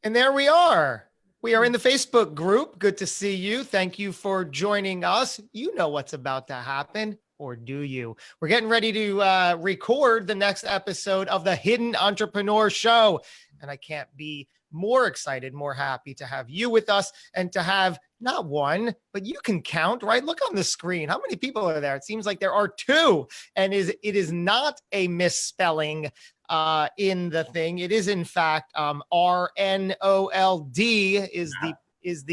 And there we are. We are in the Facebook group. Good to see you. Thank you for joining us. You know what's about to happen, or do you? We're getting ready to record the next episode of the Hidden Entrepreneur Show. And I can't be more excited, more happy to have you with us and to have not one, but you can count, right? Look on the screen. How many people are there? It seems like there are two. And it is not a misspelling in the thing. It is in fact Rnold is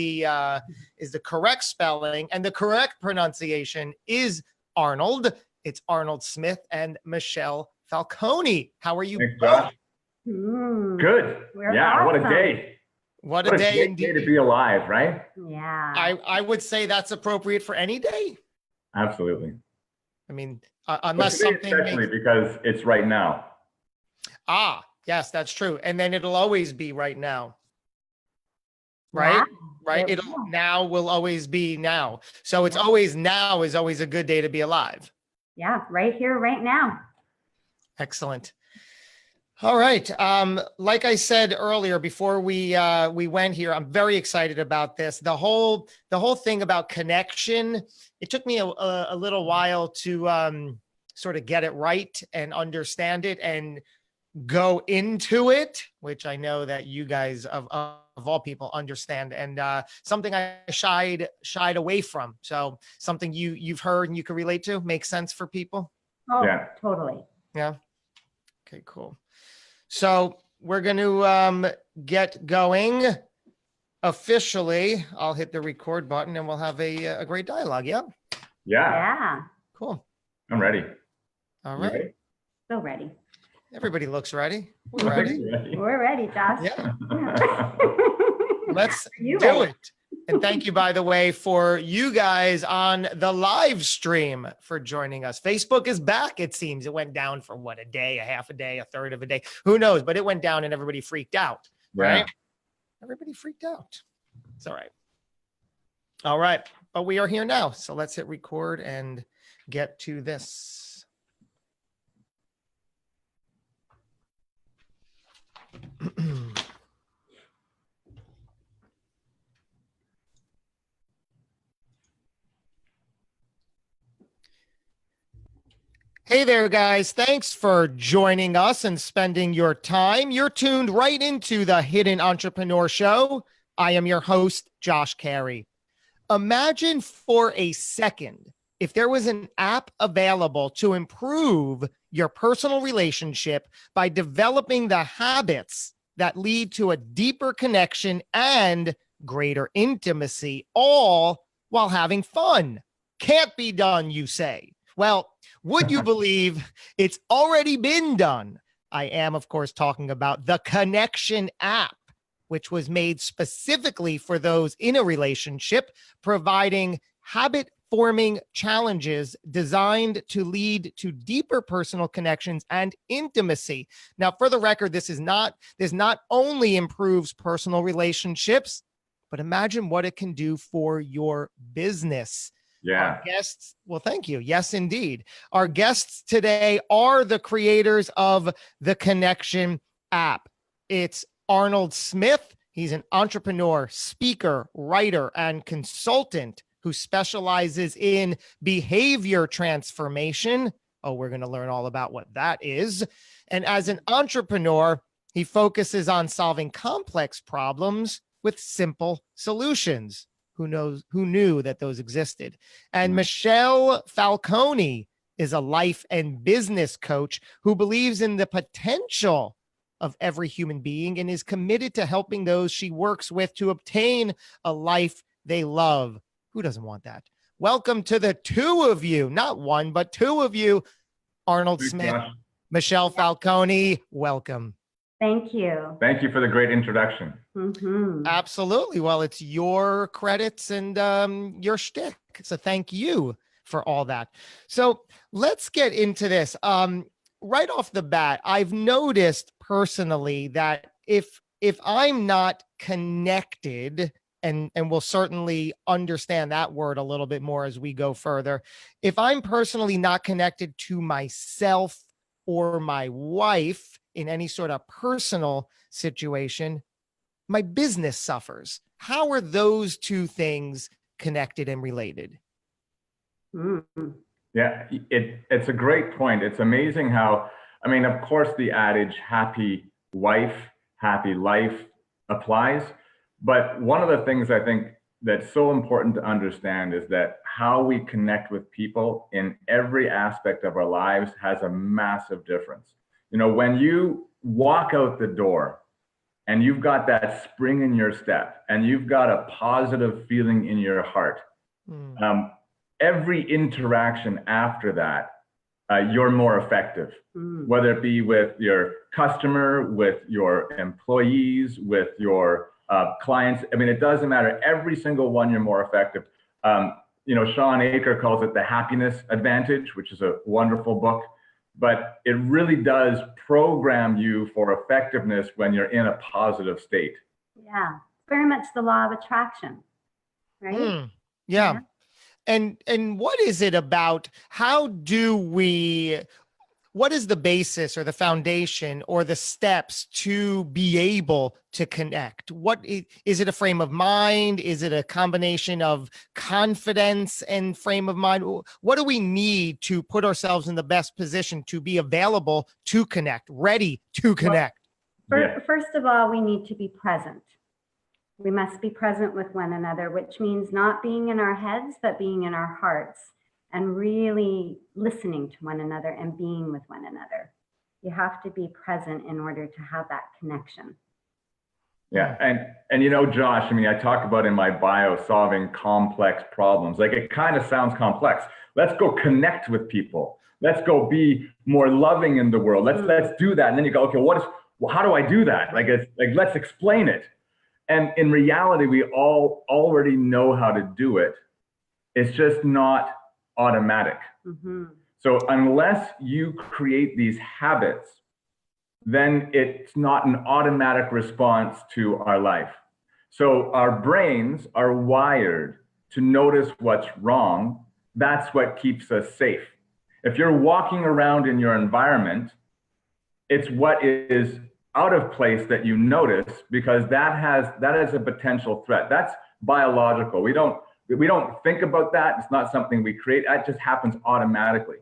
the correct spelling, and the correct pronunciation is Arnold. It's Rnold Smith and Michelle Falcone. How are you? Thanks, Josh. Good. Yeah, awesome. What a day. What a day indeed. Day to be alive, right? Yeah. I would say that's appropriate for any day. Absolutely. I mean, unless something especially because it's right now. Ah, yes, that's true. And then it'll always be right now. Right? Yeah. Right? Now will always be now. So it's always now is always a good day to be alive. Yeah, right here, right now. Excellent. All right. Like I said earlier, before we went here, I'm very excited about this. The whole thing about connection. It took me a little while to sort of get it right and understand it and go into it, which I know that you guys of all people understand, and something I shied away from. So something you've heard and you can relate to, makes sense for people. Oh, yeah, totally. Yeah. Okay, cool. So we're going to get going officially. I'll hit the record button and we'll have a great dialogue. Yeah. Yeah. Cool. I'm ready. All right. Ready? So ready. Everybody looks ready. We're ready. We're ready, Josh. Yeah. Let's do it. And thank you, by the way, for you guys on the live stream for joining us. Facebook is back, it seems. It went down for what, a day, a half a day, a third of a day. Who knows? But it went down and everybody freaked out, right? Yeah. Everybody freaked out. It's all right. All right. But we are here now. So let's hit record and get to this. Hey there, guys. Thanks for joining us and spending your time. You're tuned right into the Hidden Entrepreneur Show. I am your host, Josh Carey. Imagine for a second if there was an app available to improve your personal relationship by developing the habits that lead to a deeper connection and greater intimacy, all while having fun. Can't be done, you say. Well, would you believe it's already been done? I am, of course, talking about the Connection app, which was made specifically for those in a relationship, providing habit-forming challenges designed to lead to deeper personal connections and intimacy. Now, for the record, this not only improves personal relationships, but imagine what it can do for your business. Yeah. Our guests, well, thank you. Yes, indeed. Our guests today are the creators of the Connection app. It's Rnold Smith. He's an entrepreneur, speaker, writer, and consultant who specializes in behavior transformation. Oh, we're going to learn all about what that is. And as an entrepreneur, he focuses on solving complex problems with simple solutions. Who knew that those existed? And Michelle Falcone is a life and business coach who believes in the potential of every human being and is committed to helping those she works with to obtain a life they love. Who doesn't want that? Welcome to the two of you, not one, but two of you, Rnold Smith, Michelle Falcone. Welcome. Thank you. Thank you for the great introduction. Mm-hmm. Absolutely. Well, it's your credits and your shtick. So thank you for all that. So let's get into this. Right off the bat, I've noticed personally that if I'm not connected, and we'll certainly understand that word a little bit more as we go further, if I'm personally not connected to myself or my wife in any sort of personal situation, my business suffers. How are those two things connected and related? Yeah, it's a great point. It's amazing how, I mean, of course, the adage happy wife, happy life applies. But one of the things I think that's so important to understand is that how we connect with people in every aspect of our lives has a massive difference. You know, when you walk out the door and you've got that spring in your step and you've got a positive feeling in your heart, every interaction after that, you're more effective, whether it be with your customer, with your employees, with your clients. I mean, it doesn't matter. Every single one, you're more effective. You know, Sean Aker calls it the happiness advantage, which is a wonderful book, but it really does program you for effectiveness when you're in a positive state. Yeah, very much the law of attraction, right? Yeah. And what is it about? What is the basis or the foundation or the steps to be able to connect? Is it a frame of mind? Is it a combination of confidence and frame of mind? What do we need to put ourselves in the best position to be available to connect, ready to connect? Well, first of all, we need to be present. We must be present with one another, which means not being in our heads, but being in our hearts and really listening to one another and being with one another. You have to be present in order to have that connection. Yeah, and you know, Josh, I mean, I talk about in my bio solving complex problems. Like, it kind of sounds complex. Let's go connect with people. Let's go be more loving in the world. Let's do that. And then you go, okay, how do I do that? Like, let's explain it. And in reality, we all already know how to do it. It's just not automatic. So unless you create these habits, then it's not an automatic response to our life. So our brains are wired to notice what's wrong. That's what keeps us safe. If you're walking around in your environment, it's what is out of place that you notice, because that is a potential threat. That's biological. We don't think about that. It's not something we create. It just happens automatically.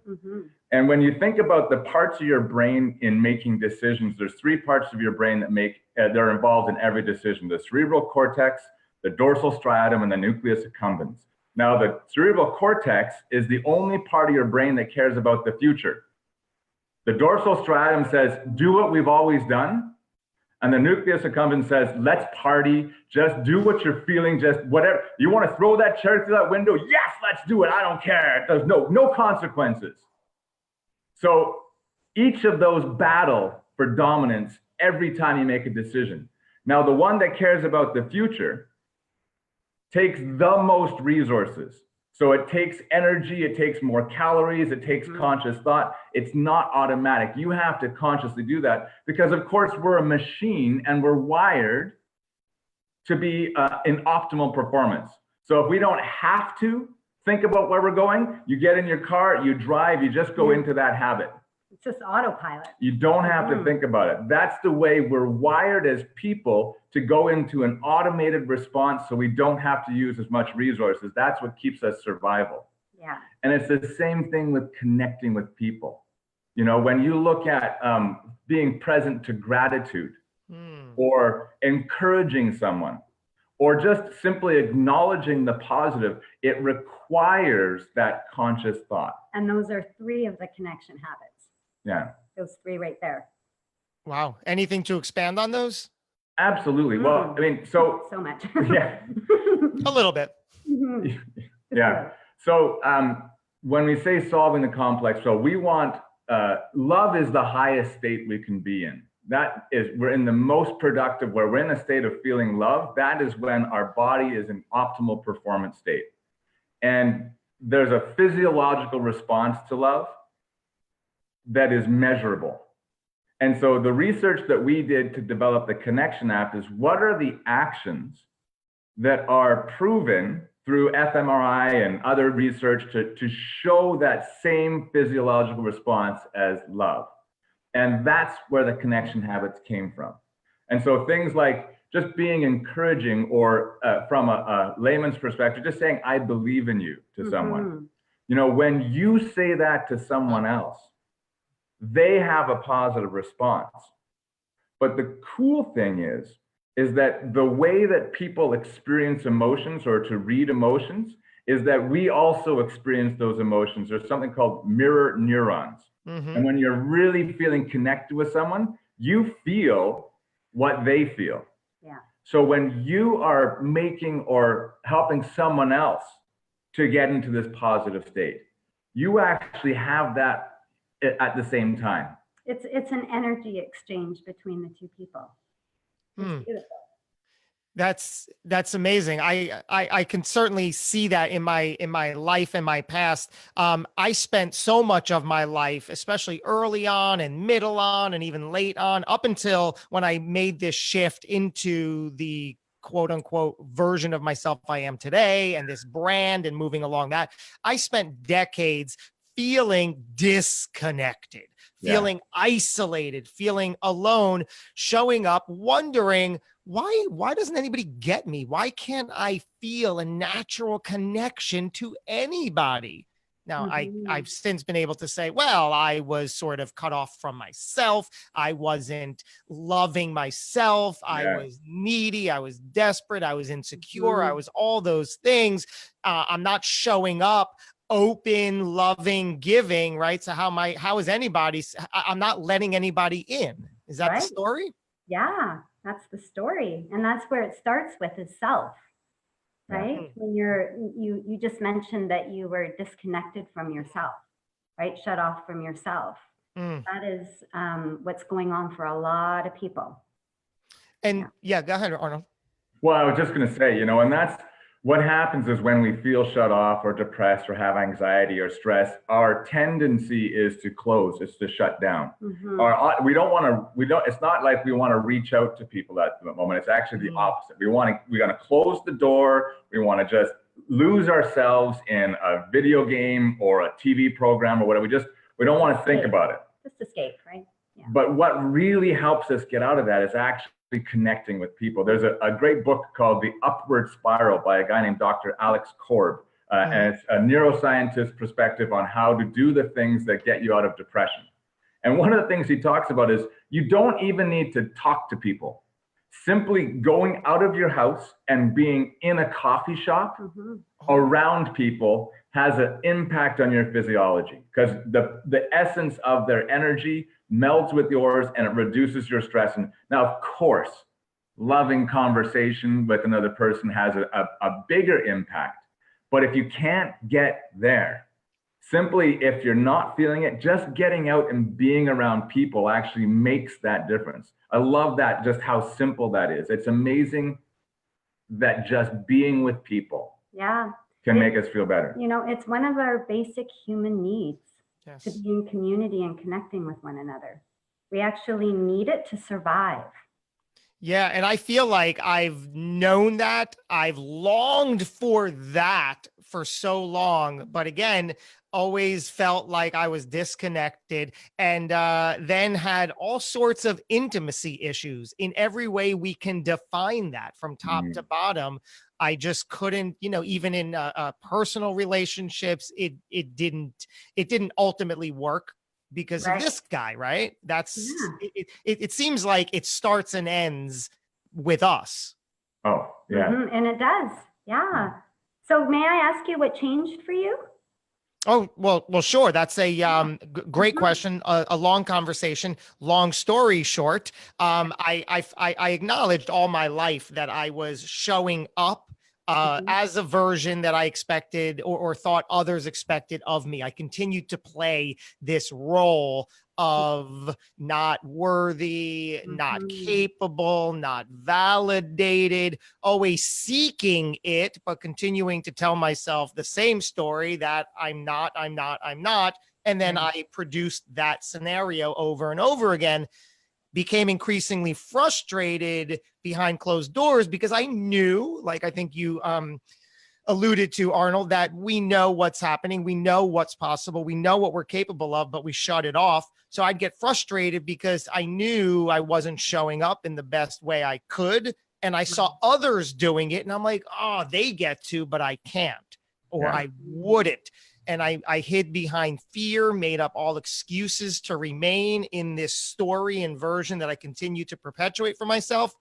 And when you think about the parts of your brain in making decisions, there's three parts of your brain that they're involved in every decision: the cerebral cortex, the dorsal striatum, and the nucleus accumbens. Now, the cerebral cortex is the only part of your brain that cares about the future. The dorsal striatum says, do what we've always done. And the nucleus accumbens says, let's party, just do what you're feeling, just whatever. You want to throw that chair through that window? Yes, let's do it. I don't care. There's no consequences. So each of those battle for dominance every time you make a decision. Now, the one that cares about the future takes the most resources. So it takes energy, it takes more calories, it takes conscious thought. It's not automatic. You have to consciously do that because, of course, we're a machine and we're wired to be in optimal performance. So if we don't have to think about where we're going, you get in your car, you drive, you just go into that habit. It's just autopilot. You don't have to think about it. That's the way we're wired as people, to go into an automated response so we don't have to use as much resources. That's what keeps us survival. Yeah. And it's the same thing with connecting with people. You know, when you look at being present to gratitude or encouraging someone or just simply acknowledging the positive, it requires that conscious thought. And those are three of the connection habits. Yeah. Those three right there. Wow. Anything to expand on those? Absolutely. Well, I mean, so much. Yeah. A little bit. Yeah. So when we say solving the complex, so we want, love is the highest state we can be in. That is, we're in the most productive, where we're in a state of feeling love. That is when our body is in optimal performance state. And there's a physiological response to love that is measurable. And so the research that we did to develop the Connection app is, what are the actions that are proven through fMRI and other research to show that same physiological response as love? And that's where the connection habits came from. And so things like just being encouraging, or from a layman's perspective, just saying, I believe in you to someone. You know, when you say that to someone else, they have a positive response. But the cool thing is that the way that people experience emotions, or to read emotions, is that we also experience those emotions. There's something called mirror neurons. And when you're really feeling connected with someone, you feel what they feel. Yeah. So when you are making or helping someone else to get into this positive state, you actually have that at the same time. It's an energy exchange between the two people. It's beautiful. That's amazing. I can certainly see that in my life and my past. I spent so much of my life, especially early on and middle on and even late on, up until when I made this shift into the quote unquote version of myself I am today, and this brand and moving along that. I spent decades feeling disconnected, feeling isolated, feeling alone, showing up, wondering, why doesn't anybody get me? Why can't I feel a natural connection to anybody? Now, I've since been able to say, well, I was sort of cut off from myself. I wasn't loving myself. I was needy. I was desperate. I was insecure. I was all those things. I'm not showing up open, loving, giving, right? So how is anybody, I'm not letting anybody in. Is that the story? Yeah, that's the story. And that's where it starts with, is self, right? When you just mentioned that you were disconnected from yourself, right? Shut off from yourself. That is what's going on for a lot of people. And go ahead, Arnold. Well, I was just going to say, and that's what happens is when we feel shut off or depressed or have anxiety or stress, our tendency is to close, it's to shut down. Or it's not like we want to reach out to people at the moment. It's actually the opposite. We're going to close the door. We want to just lose ourselves in a video game or a TV program or whatever. We don't want to think about it. Just escape, right? Yeah. But what really helps us get out of that is actually connecting with people. There's a great book called The Upward Spiral by a guy named Dr. Alex Korb. And it's a neuroscientist perspective on how to do the things that get you out of depression. And one of the things he talks about is you don't even need to talk to people. Simply going out of your house and being in a coffee shop around people has an impact on your physiology, because the essence of their energy melds with yours and it reduces your stress. And now, of course, loving conversation with another person has a bigger impact. But if you can't get there, simply, if you're not feeling it, just getting out and being around people actually makes that difference. I love that, just how simple that is. It's amazing that just being with people can make us feel better. It's one of our basic human needs, to be in community and connecting with one another. We actually need it to survive. Yeah. And I feel like I've known that. I've longed for that for so long. But again, always felt like I was disconnected, and then had all sorts of intimacy issues in every way we can define that, from top to bottom. I just couldn't, even in personal relationships, it didn't ultimately work because of this guy, right? It seems like it starts and ends with us. Oh, yeah. And it does. Yeah. So may I ask you what changed for you? Oh, well, sure. That's a great question. A long conversation. Long story short, I acknowledged all my life that I was showing up as a version that I expected or thought others expected of me. I continued to play this role of not worthy, not capable, not validated, always seeking it, but continuing to tell myself the same story that I'm not. And then I produced that scenario over and over again, became increasingly frustrated behind closed doors because I knew, like I think you alluded to, Arnold, that we know what's happening. We know what's possible. We know what we're capable of, but we shut it off. So I'd get frustrated because I knew I wasn't showing up in the best way I could and I saw others doing it, and I'm like, oh, they get to, but I can't, or I wouldn't. And I hid behind fear, made up all excuses to remain in this story and version that I continue to perpetuate for myself.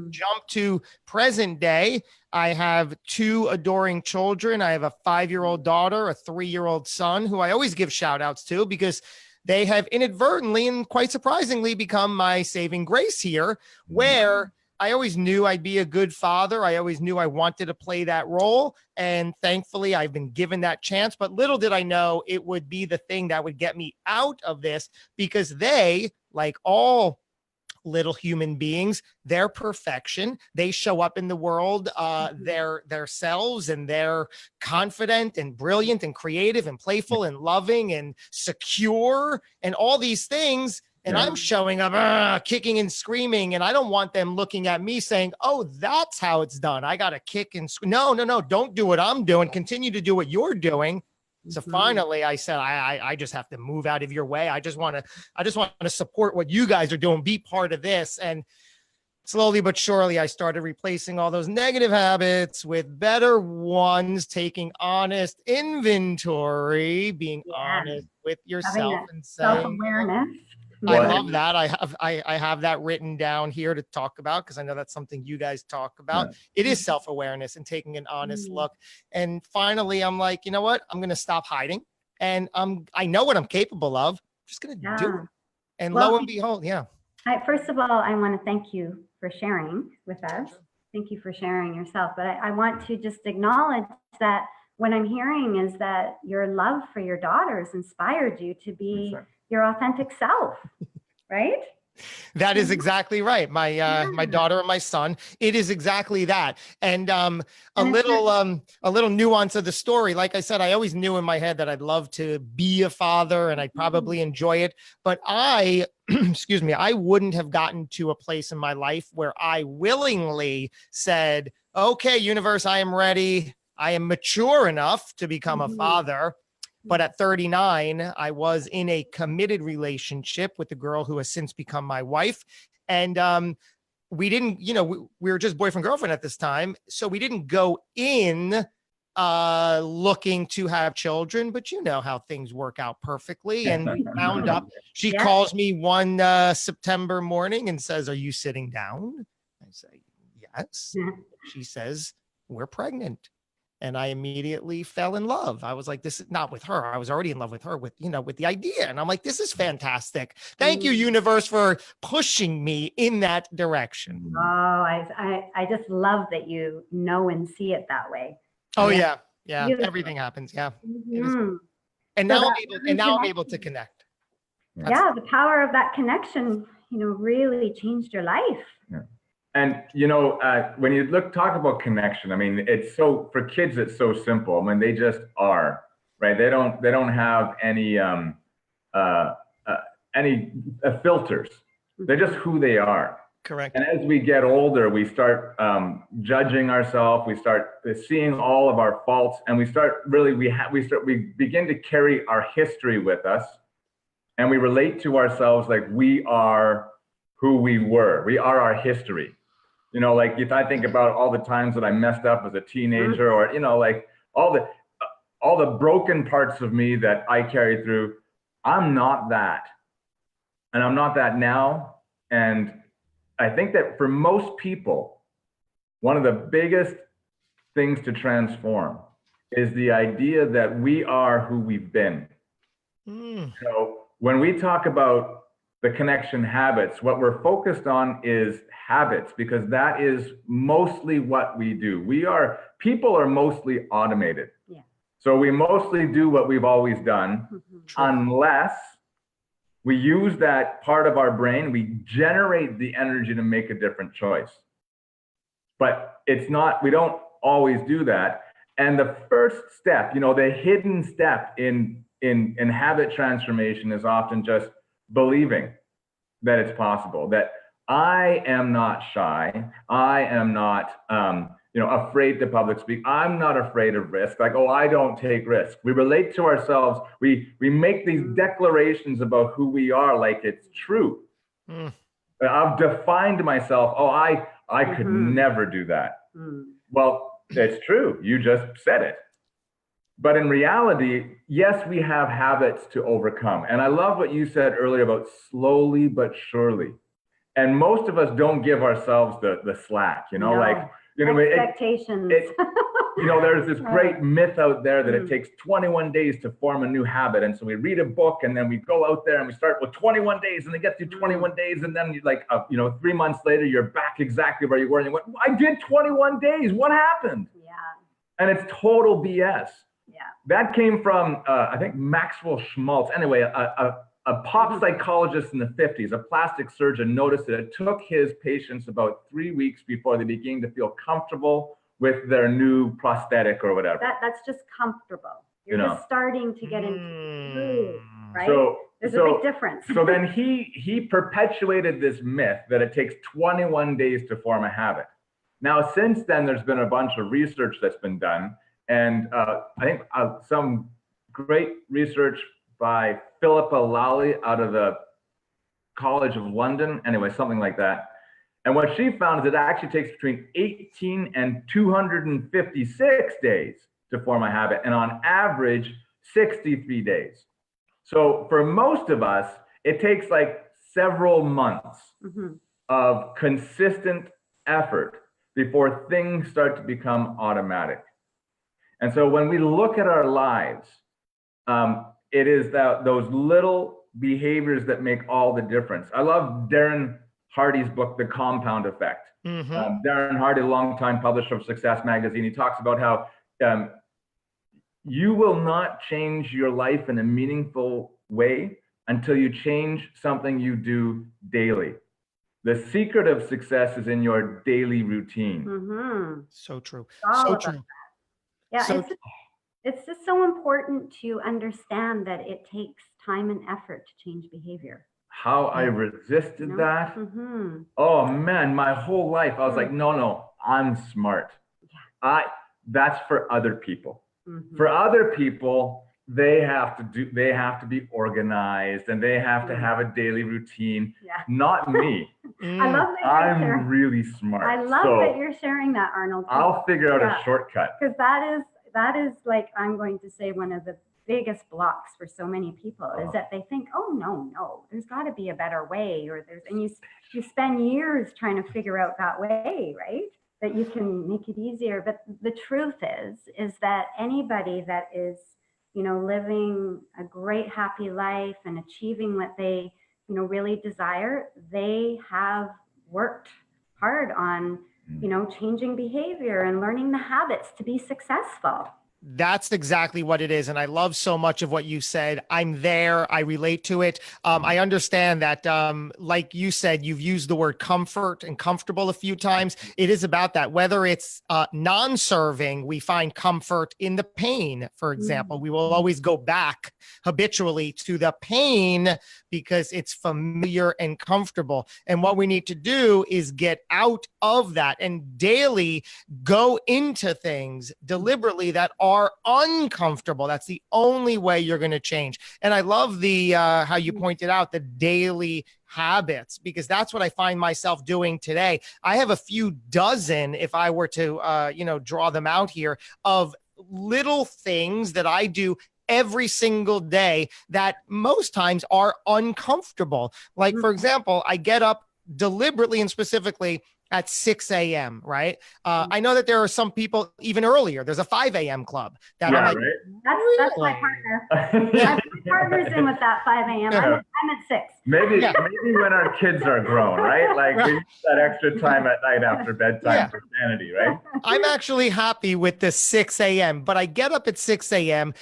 Jump to present day. I have 2 adoring children. I have a 5-year-old daughter, a 3-year-old son, who I always give shout outs to because they have inadvertently and quite surprisingly become my saving grace here, where I always knew I'd be a good father. I always knew I wanted to play that role. And thankfully, I've been given that chance. But little did I know it would be the thing that would get me out of this, because they, like all little human beings, their perfection, they show up in the world their selves, and they're confident and brilliant and creative and playful and loving and secure and all these things. And I'm showing up kicking and screaming, and I don't want them looking at me saying, oh, that's how it's done. I got to kick and scream. No, don't do what I'm doing. Continue to do what you're doing. So finally I said, I just have to move out of your way. I just want to support what you guys are doing, be part of this. And slowly but surely, I started replacing all those negative habits with better ones, taking honest inventory, being honest with yourself, and saying, self-awareness. I love that. I have that written down here to talk about, because I know that's something you guys talk about. It is self-awareness and taking an honest look. And finally, I'm like, you know what? I'm going to stop hiding. And I know what I'm capable of. I'm just going to do it. And lo and behold, First of all, I want to thank you for sharing with us. Thank you for sharing yourself. But I want to just acknowledge that what I'm hearing is that your love for your daughters inspired you to be your authentic self, right? That is exactly right. My daughter and my son, it is exactly that. And a little nuance of the story. Like I said, I always knew in my head that I'd love to be a father and I'd probably enjoy it. But I wouldn't have gotten to a place in my life where I willingly said, okay, universe, I am ready. I am mature enough to become a father. But at 39, I was in a committed relationship with the girl who has since become my wife. And we didn't, we were just boyfriend, girlfriend at this time. So we didn't go in looking to have children, but you know how things work out perfectly. And we wound up, she calls me one September morning and says, are you sitting down? I say, yes. She says, we're pregnant. And I immediately fell in love. I was like, this is not with her. I was already in love with her with the idea. And I'm like, this is fantastic. Thank you, universe, for pushing me in that direction. Oh, I just love that you know and see it that way. Oh, yeah. Beautiful. Everything happens. Yeah. And now I'm able to connect. The power of that connection, really changed your life. Yeah. And, when you talk about connection, I mean, for kids, it's so simple. I mean, they just are, right? They don't have any filters. They're just who they are. Correct. And as we get older, we start judging ourselves. We start seeing all of our faults, and we begin to carry our history with us, and we relate to ourselves like we are who we were. We are our history. Like if I think about all the times that I messed up as a teenager, or like all the broken parts of me that I carried through, I'm not that, and I'm not that now. And I think that for most people, one of the biggest things to transform is the idea that we are who we've been. So when we talk about the connection habits, what we're focused on is habits, because that is mostly what we do. People are mostly automated. Yeah. So we mostly do what we've always done, unless we use that part of our brain, we generate the energy to make a different choice. But we don't always do that. And the first step, the hidden step in habit transformation is often just believing that it's possible, that I am not shy. I am not, afraid to public speak. I'm not afraid of risk. Like, oh, I don't take risks. We relate to ourselves. We make these declarations about who we are like it's true. I've defined myself. Oh, I could never do that. Mm. Well, it's true. You just said it. But in reality, yes, we have habits to overcome. And I love what you said earlier about slowly but surely. And most of us don't give ourselves the slack, you know, No. like, you know, Expectations. you know, there's this great myth out there that it Mm. takes 21 days to form a new habit. And so we read a book and then we go out there and we start with 21 days and they get through 21 days. And then you like, you know, 3 months later, you're back exactly where you were. And you went, I did 21 days. What happened? Yeah. And it's total BS. Yeah. That came from, I think, Maxwell Schmaltz. Anyway, a pop psychologist in the 50s, a plastic surgeon, noticed that it took his patients about 3 weeks before they began to feel comfortable with their new prosthetic or whatever. That's just comfortable. You're You know. just starting to get into the groove, right? There's a big difference. So then he perpetuated this myth that it takes 21 days to form a habit. Now, since then, there's been a bunch of research that's been done. And I think some great research by Philippa Lally out of the College of London. Anyway, something like that. And what she found is it actually takes between 18 and 256 days to form a habit, and on average, 63 days. So for most of us, it takes like several months of consistent effort before things start to become automatic. And so when we look at our lives, it is those little behaviors that make all the difference. I love Darren Hardy's book, The Compound Effect. Darren Hardy, a longtime publisher of Success Magazine, he talks about how you will not change your life in a meaningful way until you change something you do daily. The secret of success is in your daily routine. So true. All So of true. Yeah, So- it's just so important to understand that it takes time and effort to change behavior. How I resisted You know? that. Oh man, my whole life I was like, no, I'm smart. That's for other people. For other people, they have to be organized and they have to have a daily routine. Not me. I love that you're I'm sharing. really smart. I love that you're sharing that, Arnold. I'll figure out a shortcut. Because that is like, I'm going to say, one of the biggest blocks for so many people is that they think, oh no, there's got to be a better way, and you spend years trying to figure out that way, right? That you can make it easier. But the truth is that anybody that is, you know, living a great, happy life and achieving what they, you know, really desire, they have worked hard on, you know, changing behavior and learning the habits to be successful. That's exactly what it is. And I love so much of what you said. I'm there. I relate to it. I understand that, like you said, you've used the word comfort and comfortable a few times. It is about that. Whether it's non-serving, we find comfort in the pain, for example. We will always go back habitually to the pain because it's familiar and comfortable. And what we need to do is get out of that and daily go into things deliberately that are uncomfortable. That's the only way you're going to change. And I love the how you pointed out the daily habits, because that's what I find myself doing today. I have a few dozen, if I were to draw them out here, of little things that I do every single day that most times are uncomfortable. Like, for example, I get up deliberately and specifically at 6 a.m., right? I know that there are some people even earlier. There's a 5 a.m. club that I'm like, right? That's my partner. My partner's in with that 5 a.m. I'm at 6. Maybe when our kids are grown, right? Like we use that extra time at night after bedtime for sanity, right? I'm actually happy with the 6 a.m., but I get up at 6 a.m.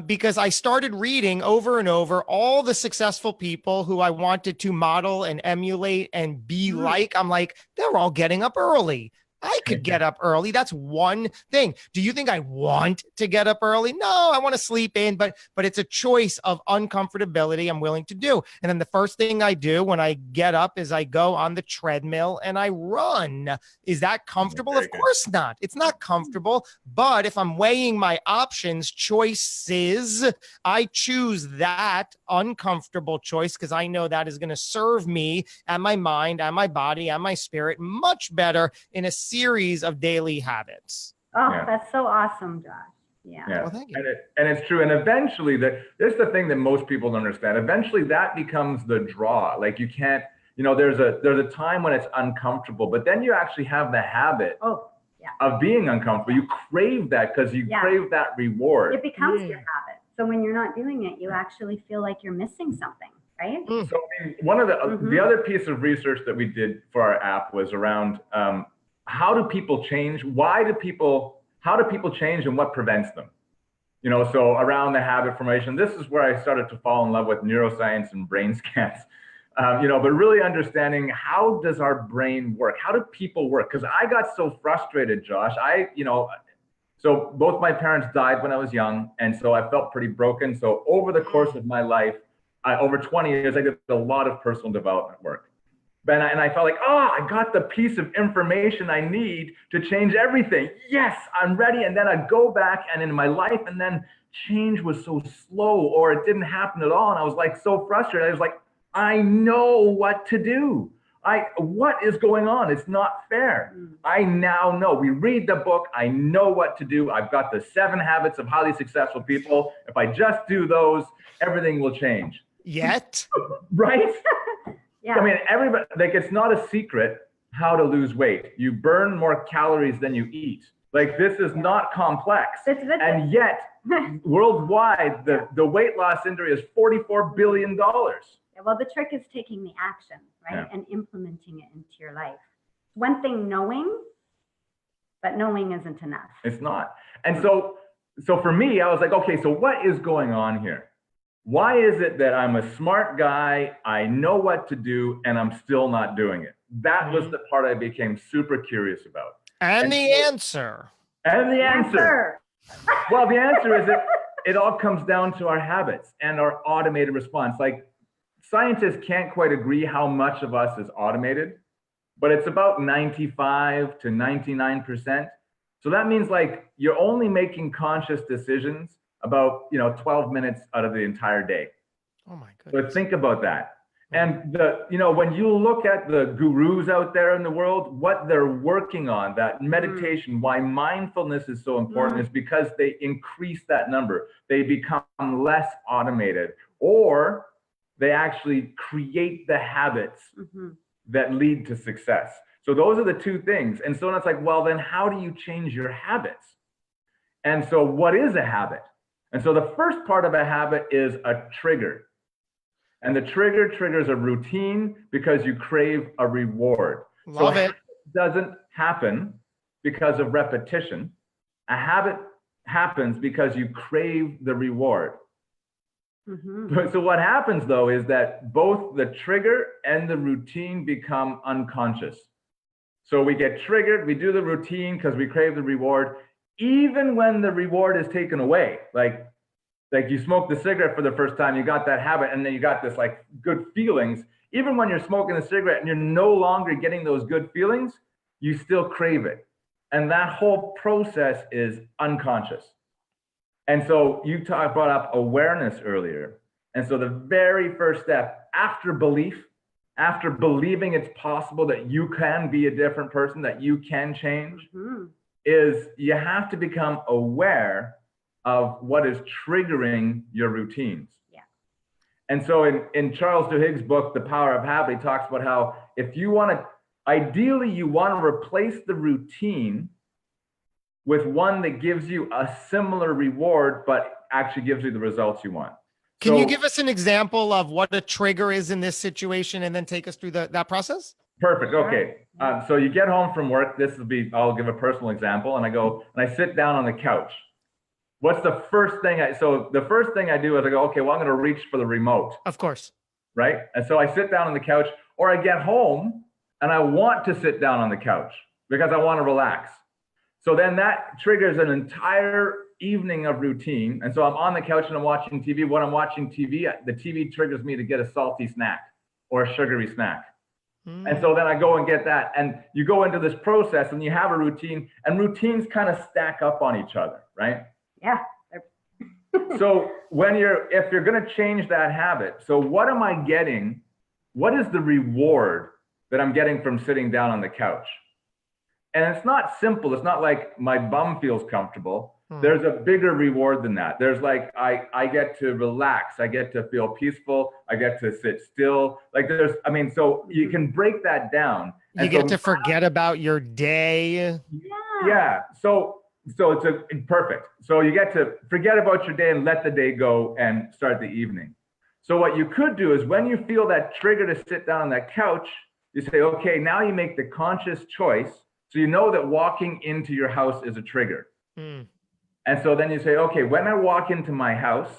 Because I started reading over and over all the successful people who I wanted to model and emulate and be like. I'm like, they're all getting up early. I could get up early. That's one thing. Do you think I want to get up early? No, I want to sleep in, but it's a choice of uncomfortability I'm willing to do. And then the first thing I do when I get up is I go on the treadmill and I run. Is that comfortable? Of course not. It's not comfortable. But if I'm weighing my options, choices, I choose that uncomfortable choice because I know that is going to serve me and my mind and my body and my spirit much better in a series of daily habits. Oh, that's so awesome, Josh. Yeah. Well, thank you. And it's true. And eventually, this is the thing that most people don't understand. Eventually, that becomes the draw. Like you can't, there's a time when it's uncomfortable, but then you actually have the habit of being uncomfortable. You crave that because you crave that reward. It becomes your habit. So when you're not doing it, you actually feel like you're missing something, right? So one of the other piece of research that we did for our app was around how do people change? How do people change and what prevents them? So around the habit formation, this is where I started to fall in love with neuroscience and brain scans. But really understanding how does our brain work? How do people work? Because I got so frustrated, Josh. So both my parents died when I was young, and so I felt pretty broken. So over the course of my life, over 20 years, I did a lot of personal development work. And I felt like, I got the piece of information I need to change everything. Yes, I'm ready. And then I'd go back and in my life, and then change was so slow or it didn't happen at all. And I was like so frustrated. I was like, I know what to do. What is going on? It's not fair. I now know. We read the book. I know what to do. I've got the 7 habits of highly successful people. If I just do those, everything will change. Yet. Right? Yeah. I mean, everybody, it's not a secret how to lose weight. You burn more calories than you eat. This is not complex. And yet, worldwide, the weight loss industry is $44 billion. Well, the trick is taking the action, right? And implementing it into your life. One thing knowing, but knowing isn't enough. It's not. And so for me, I was like, okay, so what is going on here? Why is it that I'm a smart guy, I know what to do, and I'm still not doing it? That was the part I became super curious about. And the answer. Well, the answer is it all comes down to our habits and our automated response. Scientists can't quite agree how much of us is automated, but it's about 95 to 99%. So that means you're only making conscious decisions about 12 minutes out of the entire day. Oh my goodness. So think about that. And when you look at the gurus out there in the world, what they're working on, that meditation, why mindfulness is so important is because they increase that number. They become less automated, or they actually create the habits that lead to success. So those are the two things. And so it's well, then how do you change your habits? And so what is a habit? And so the first part of a habit is a trigger. And the trigger triggers a routine because you crave a reward. Love it. Doesn't happen because of repetition. A habit happens because you crave the reward. So what happens though is that both the trigger and the routine become unconscious. So we get triggered, we do the routine because we crave the reward, even when the reward is taken away. Like you smoked the cigarette for the first time, you got that habit, and then you got this good feelings. Even when you're smoking a cigarette and you're no longer getting those good feelings, you still crave it. And that whole process is unconscious. And so you brought up awareness earlier. And so the very first step after belief, after believing it's possible that you can be a different person, that you can change, is you have to become aware of what is triggering your routines. Yeah. And so in Charles Duhigg's book, The Power of Habit, he talks about how if you want to, ideally you want to replace the routine with one that gives you a similar reward, but actually gives you the results you want. Can you give us an example of what a trigger is in this situation and then take us through that process? Perfect. Okay. So you get home from work. I'll give a personal example. And I go and I sit down on the couch. What's the first thing the first thing I do is I go, okay, well, I'm going to reach for the remote. Of course. Right. And so I sit down on the couch, or I get home and I want to sit down on the couch because I want to relax. So then that triggers an entire evening of routine. And so I'm on the couch and I'm watching TV. When I'm watching TV, the TV triggers me to get a salty snack or a sugary snack. And so then I go and get that. And you go into this process and you have a routine, and routines kind of stack up on each other, right? Yeah. So if you're going to change that habit, so what am I getting? What is the reward that I'm getting from sitting down on the couch? And it's not simple. It's not like my bum feels comfortable. There's a bigger reward than that. There's like, I get to relax. I get to feel peaceful. I get to sit still. Like so you can break that down. You get to forget about your day. Yeah. So it's perfect. So you get to forget about your day and let the day go and start the evening. So what you could do is when you feel that trigger to sit down on that couch, you say, okay, now you make the conscious choice. So you know that walking into your house is a trigger. And so then you say, okay, when I walk into my house,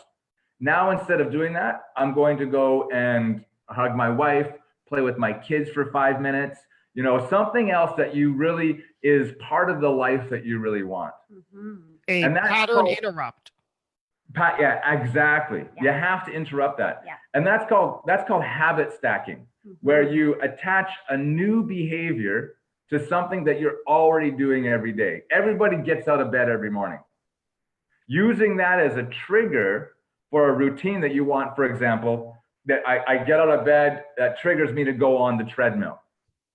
now instead of doing that, I'm going to go and hug my wife, play with my kids for 5 minutes, something else that you really is part of the life that you really want. A pattern interrupt. Yeah, exactly. Yeah. You have to interrupt that. Yeah. And that's called habit stacking, where you attach a new behavior to something that you're already doing every day. Everybody gets out of bed every morning. Using that as a trigger for a routine that you want, for example, that I get out of bed, that triggers me to go on the treadmill.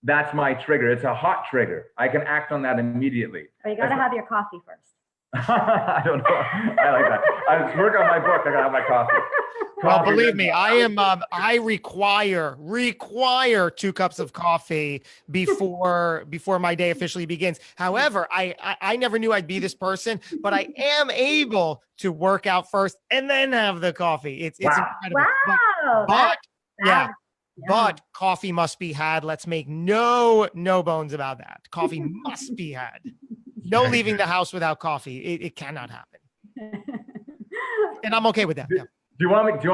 That's my trigger. It's a hot trigger. I can act on that immediately. Oh, you got to have your coffee first. I don't know. I like that. I was working on my book. I got to have my coffee. Well, believe me, I require 2 cups of coffee before my day officially begins. However, I never knew I'd be this person, but I am able to work out first and then have the coffee. It's incredible. Wow. But coffee must be had. Let's make no bones about that. Coffee must be had. No leaving the house without coffee. It cannot happen. And I'm okay with that. Yeah. Do you want to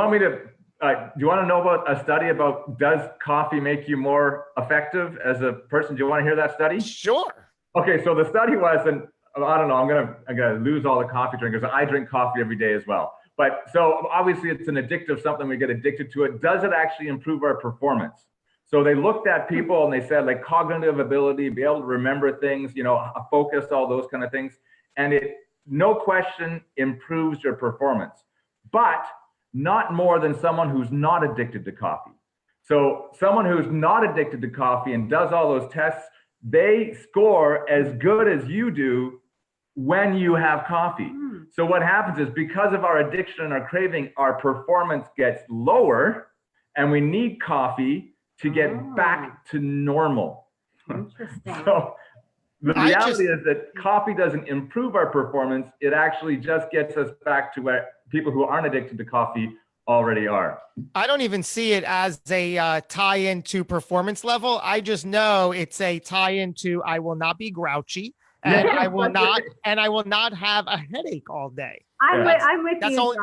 know about a study about does coffee make you more effective as a person? Do you want to hear that study? Sure. Okay, so the study was, and I don't know, I'm gonna lose all the coffee drinkers. I drink coffee every day as well. But so obviously it's an addictive something, we get addicted to it. Does it actually improve our performance? So they looked at people and they said like cognitive ability, be able to remember things, focus, all those kind of things. And it, no question, improves your performance, but not more than someone who's not addicted to coffee. So someone who's not addicted to coffee and does all those tests, they score as good as you do when you have coffee. So what happens is because of our addiction and our craving, our performance gets lower and we need coffee to get back to normal. Interesting. So the reality is that coffee doesn't improve our performance. It actually just gets us back to where people who aren't addicted to coffee already are. I don't even see it as a tie-in to performance level. I just know it's a tie-in to I will not be grouchy and I will not have a headache all day. I'm with you.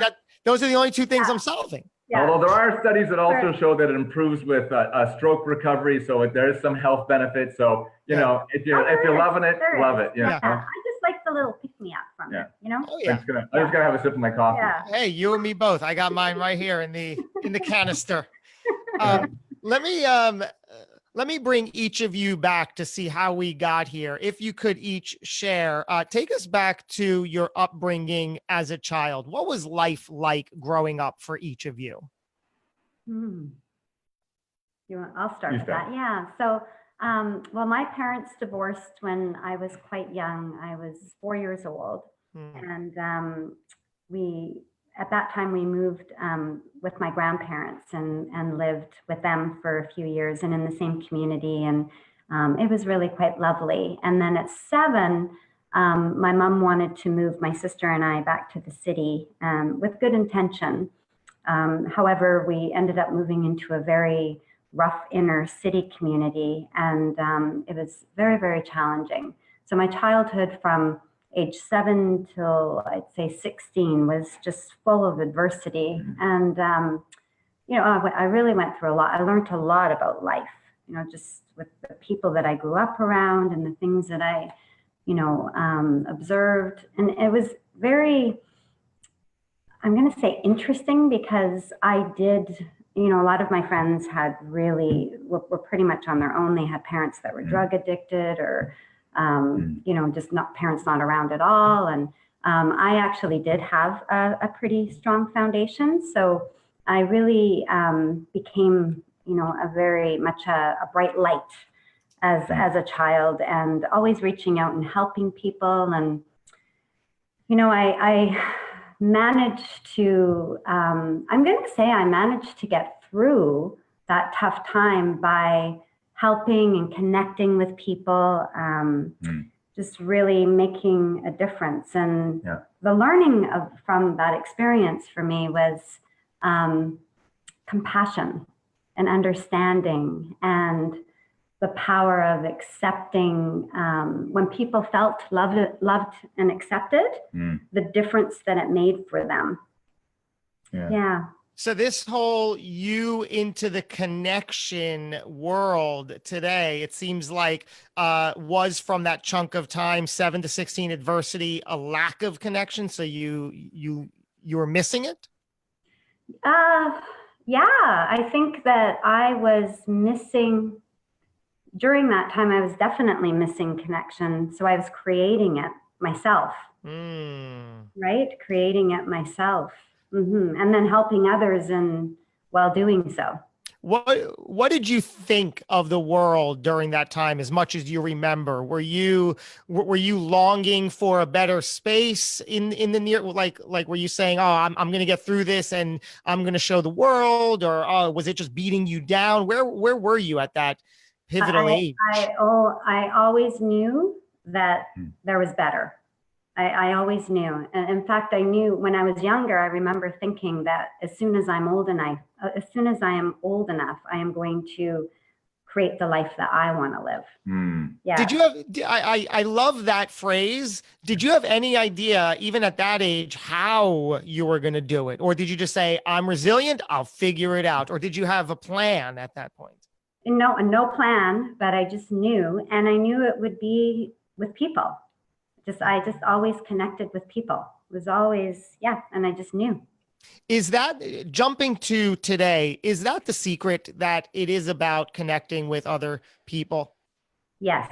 Those are the only 2 things I'm solving. Yeah. Although there are studies that also show that it improves with a stroke recovery, so there is some health benefits. So if you're loving it, love it. I just like the little pick me up from it. Oh, yeah. I'm just gonna have a sip of my coffee. Yeah. Hey, you and me both. I got mine right here in the canister. Let me bring each of you back to see how we got here. If you could each share, take us back to your upbringing as a child. What was life like growing up for each of you? I'll start with that. Yeah. So, well, my parents divorced when I was quite young. I was 4 years old. And at that time we moved with my grandparents and lived with them for a few years and in the same community. And it was really quite lovely. And then at 7, my mom wanted to move my sister and I back to the city with good intention. However, we ended up moving into a very rough inner city community, and it was very, very challenging. So my childhood from age 7 till I'd say 16 was just full of adversity. And, I really went through a lot. I learned a lot about life, just with the people that I grew up around and the things that I, observed. And it was very, I'm going to say interesting, because I did, a lot of my friends had really, were pretty much on their own. They had parents that were drug addicted, or, just not parents not around at all. And I actually did have a pretty strong foundation. So I really became, a very much a bright light as a child, and always reaching out and helping people. And, I managed to, I'm going to say I managed to get through that tough time by helping and connecting with people, just really making a difference. And the learning from that experience for me was compassion and understanding, and the power of accepting, when people felt loved and accepted, the difference that it made for them. Yeah. So this whole you into the connection world today, it seems like was from that chunk of time, 7 to 16 adversity, a lack of connection. So you were missing it? Yeah, I think that I was missing. During that time, I was definitely missing connection. So I was creating it myself, right? Creating it myself, and then helping others while doing so. What did you think of the world during that time, as much as you remember? Were you longing for a better space in the near, like were you saying, oh, I'm going to get through this and I'm going to show the world, or was it just beating you down? Where were you at that pivotal age? I always knew that there was better. I always knew. And in fact, I knew when I was younger, I remember thinking that as soon as I am old enough, I am going to create the life that I want to live. Yeah. Did you have, I love that phrase. Did you have any idea, even at that age, how you were going to do it? Or did you just say, I'm resilient, I'll figure it out? Or did you have a plan at that point? No plan, but I just knew, and I knew it would be with people. I just always connected with people. It was always, and I just knew. Is that, jumping to today, is that the secret, that it is about connecting with other people? Yes.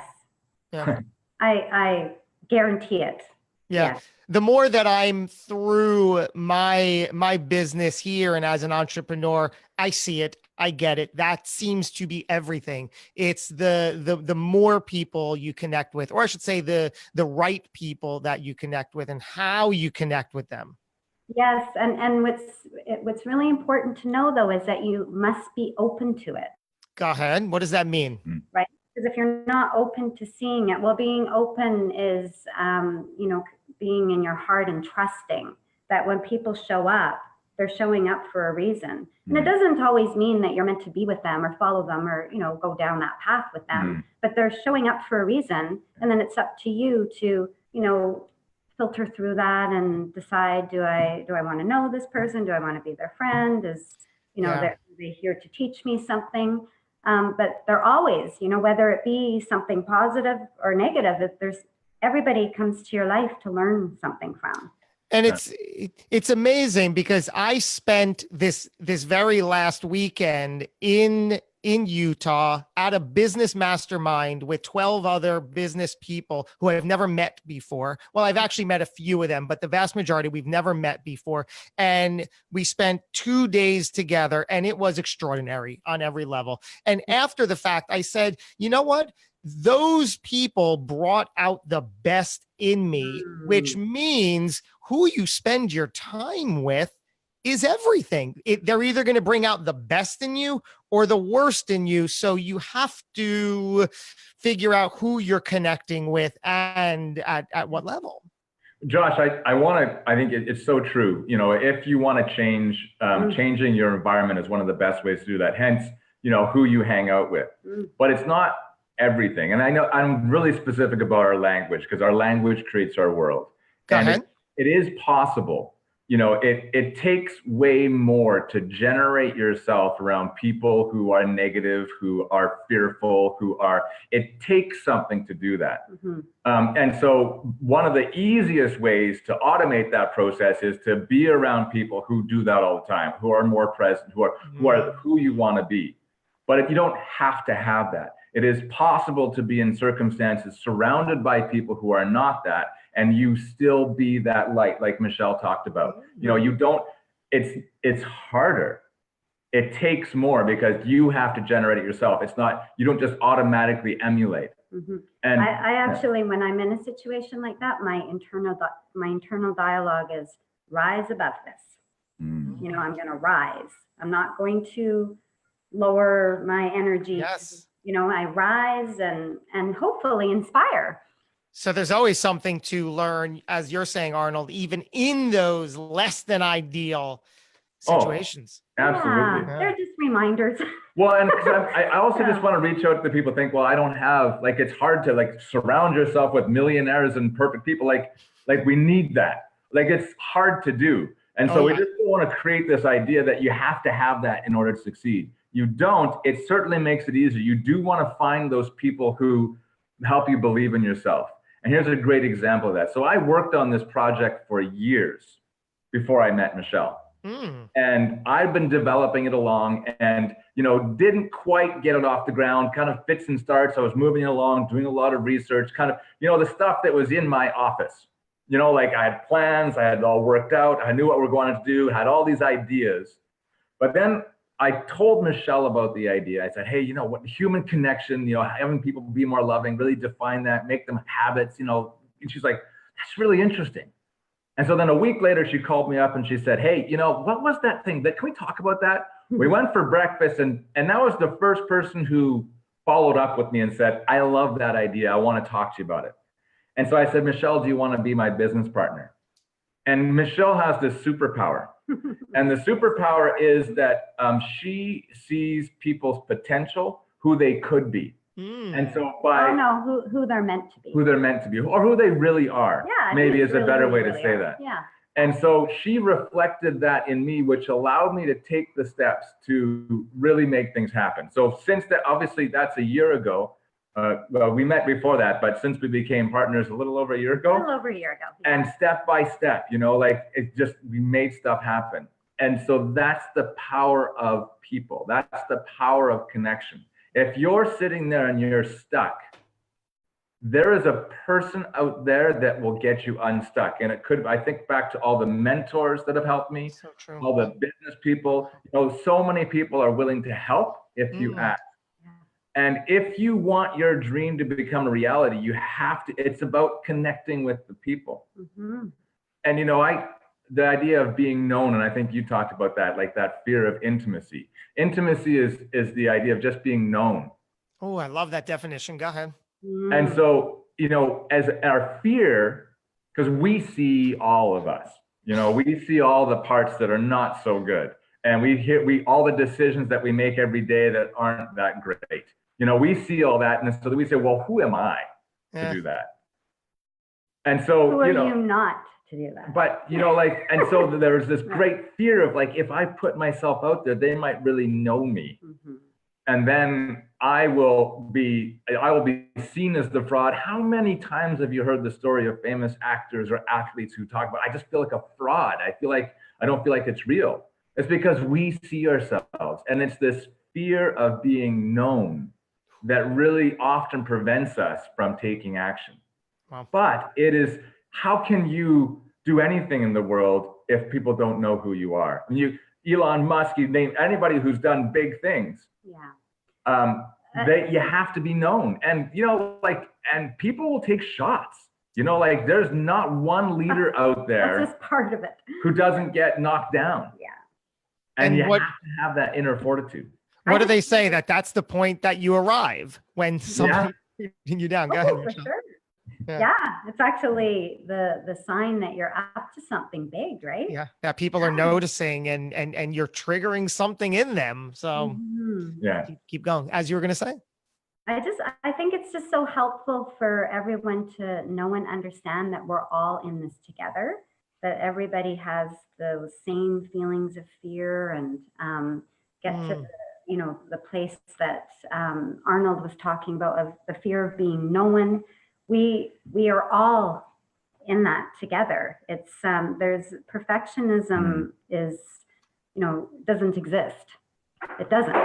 Yeah. I guarantee it. Yeah. Yes. The more that I'm through my business here and as an entrepreneur, I see it, I get it. That seems to be everything. It's the more people you connect with, or I should say the right people that you connect with, and how you connect with them. Yes, and what's really important to know, though, is that you must be open to it. Go ahead. What does that mean? Right. Because if you're not open to seeing it, well, being open is, being in your heart and trusting that when people show up, they're showing up for a reason. And it doesn't always mean that you're meant to be with them or follow them or, go down that path with them, but they're showing up for a reason. And then it's up to you to, filter through that and decide, do I want to know this person? Do I want to be their friend? Is, they're here to teach me something? But they're always, whether it be something positive or negative, everybody comes to your life to learn something from. And it's amazing, because I spent this very last weekend in Utah at a business mastermind with 12 other business people who I've never met before. Well, I've actually met a few of them, but the vast majority we've never met before. And we spent 2 days together, and it was extraordinary on every level. And after the fact, I said, you know what? Those people brought out the best in me, which means who you spend your time with is everything. They're either going to bring out the best in you or the worst in you. So you have to figure out who you're connecting with and at what level. Josh, I think it's so true. If you want to change, changing your environment is one of the best ways to do that. Hence, who you hang out with. But it's not everything. And I know I'm really specific about our language, because our language creates our world. Go ahead. It is possible, it takes way more to generate yourself around people who are negative, who are fearful, it takes something to do that. And so one of the easiest ways to automate that process is to be around people who do that all the time, who are more present, who are who you want to be. But if you don't have to have that, it is possible to be in circumstances surrounded by people who are not that, and you still be that light, like Michelle talked about. It's harder. It takes more because you have to generate it yourself. You don't just automatically emulate. And I actually, when I'm in a situation like that, my internal dialogue is rise above this. I'm going to rise. I'm not going to lower my energy. Yes. I rise and hopefully inspire. So there's always something to learn, as you're saying, Arnold, even in those less than ideal situations. Absolutely. Yeah, they're just reminders. Well, and I also just want to reach out to people think, well, I don't have, it's hard to surround yourself with millionaires and perfect people. Like we need that. It's hard to do. And so we just don't want to create this idea that you have to have that in order to succeed. You don't. It certainly makes it easier. You do want to find those people who help you believe in yourself. And here's a great example of that. So I worked on this project for years before I met Michelle. And I've been developing it along and, didn't quite get it off the ground, kind of fits and starts. I was moving it along, doing a lot of research, kind of, the stuff that was in my office. I had plans, I had it all worked out. I knew what we're going to do, had all these ideas. But then I told Michelle about the idea. I said, hey, what human connection, having people be more loving, really define that, make them habits, and she's like, that's really interesting. And so then a week later, she called me up and she said, hey, what was that thing? Can we talk about that? We went for breakfast and that was the first person who followed up with me and said, I love that idea. I want to talk to you about it. And so I said, Michelle, do you want to be my business partner? And Michelle has this superpower. And the superpower is that she sees people's potential, who they could be. And so who they're meant to be. Who they're meant to be, or who they really are. Yeah, maybe is really, a better way really to say are. that. Yeah. And so she reflected that in me, which allowed me to take the steps to really make things happen. So since that, obviously that's a year ago. Well, we met before that, but since we became partners a little over a year ago. A little over a year ago. Yeah. And step by step, we made stuff happen. And so that's the power of people. That's the power of connection. If you're sitting there and you're stuck, there is a person out there that will get you unstuck. And I think back to all the mentors that have helped me, So true. all the business people, so many people are willing to help if you ask. And if you want your dream to become a reality, you have to, it's about connecting with the people. And, the idea of being known, and I think you talked about that, like that fear of intimacy. Intimacy is the idea of just being known. Oh, I love that definition. Go ahead. And so, as our fear, because we see all of us, we see all the parts that are not so good. And we hear all the decisions that we make every day that aren't that great. We see all that. And so we say, well, who am I to do that? And so, who are you not to do that? But, and so there's this great fear of if I put myself out there, they might really know me. And then I will be seen as the fraud. How many times have you heard the story of famous actors or athletes who talk about, I just feel like a fraud. I don't feel like it's real. It's because we see ourselves. And it's this fear of being known that really often prevents us from taking action. Wow. But it is, how can you do anything in the world if people don't know who you are? Elon Musk, you name anybody who's done big things. Yeah. You have to be known. And, and people will take shots. There's not one leader out there That's just part of it. who doesn't get knocked down. Yeah. And you have to have that inner fortitude. What do they say? That's the point that you arrive when somebody's beating you down. Go ahead, For Michelle. sure. Yeah, it's actually the sign that you're up to something big, right? Yeah, that people are noticing and you're triggering something in them. So keep going. As you were going to say. I think it's just so helpful for everyone to know and understand that we're all in this together. that everybody has those same feelings of fear, and get to the place that Arnold was talking about, of the fear of being known. We are all in that together. It's there's perfectionism is, doesn't exist. It doesn't.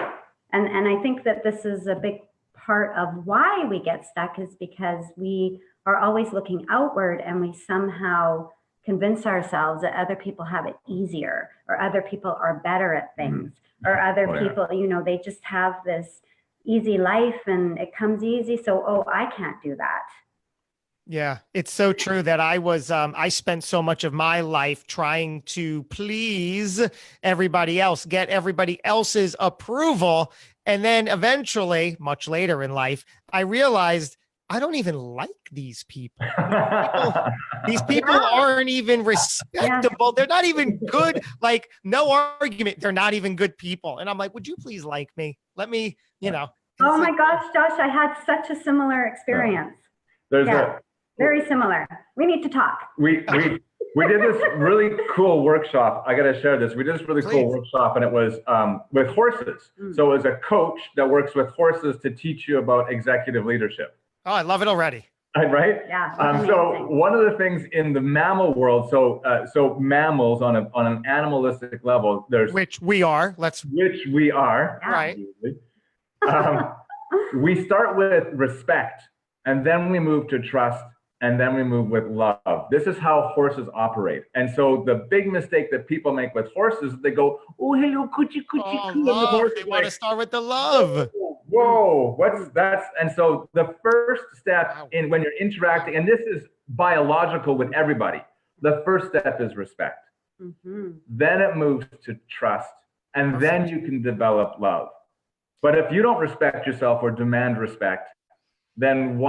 And I think that this is a big part of why we get stuck, is because we are always looking outward, and we somehow convince ourselves that other people have it easier, or other people are better at things, or other people, they just have this easy life and it comes easy. So, I can't do that. Yeah, it's so true that I spent so much of my life trying to please everybody else, get everybody else's approval. And then eventually, much later in life, I realized I don't even like these people. These people aren't even respectable. They're not even good. Like, no argument. They're not even good people. And I'm like, would you please like me? Let me, Oh my gosh, Josh, I had such a similar experience. Very similar. We need to talk. We did this really cool workshop. I got to share this. We did this really cool workshop, and it was with horses. So it was a coach that works with horses to teach you about executive leadership. Oh, I love it already. Right? Yeah. So one of the things in the mammal world, so mammals on an animalistic level, there's which we are. Right. We start with respect, and then we move to trust, and then we move with love. This is how horses operate. And so the big mistake that people make with horses is they go, oh, hello, coochie. Love. They want to start with the love. Whoa, and so the first step in when you're interacting, and this is biological with everybody, the first step is respect. Then it moves to trust, and then you can develop love. But if you don't respect yourself or demand respect, then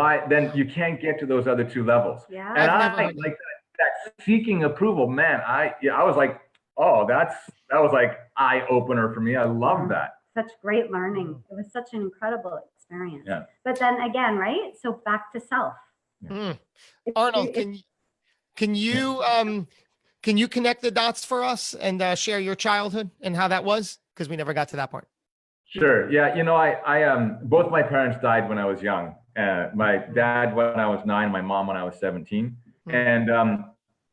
you can't get to those other two levels. Yeah. And I like that seeking approval, man. I was like, oh, that was like eye opener for me. I love that. Such great learning. It was such an incredible experience. Yeah. But then again, right? So back to self. Arnold, can you connect the dots for us and share your childhood and how that was? Because we never got to that part. Sure. Yeah. I both my parents died when I was young. My dad when I was 9, my mom when I was 17. And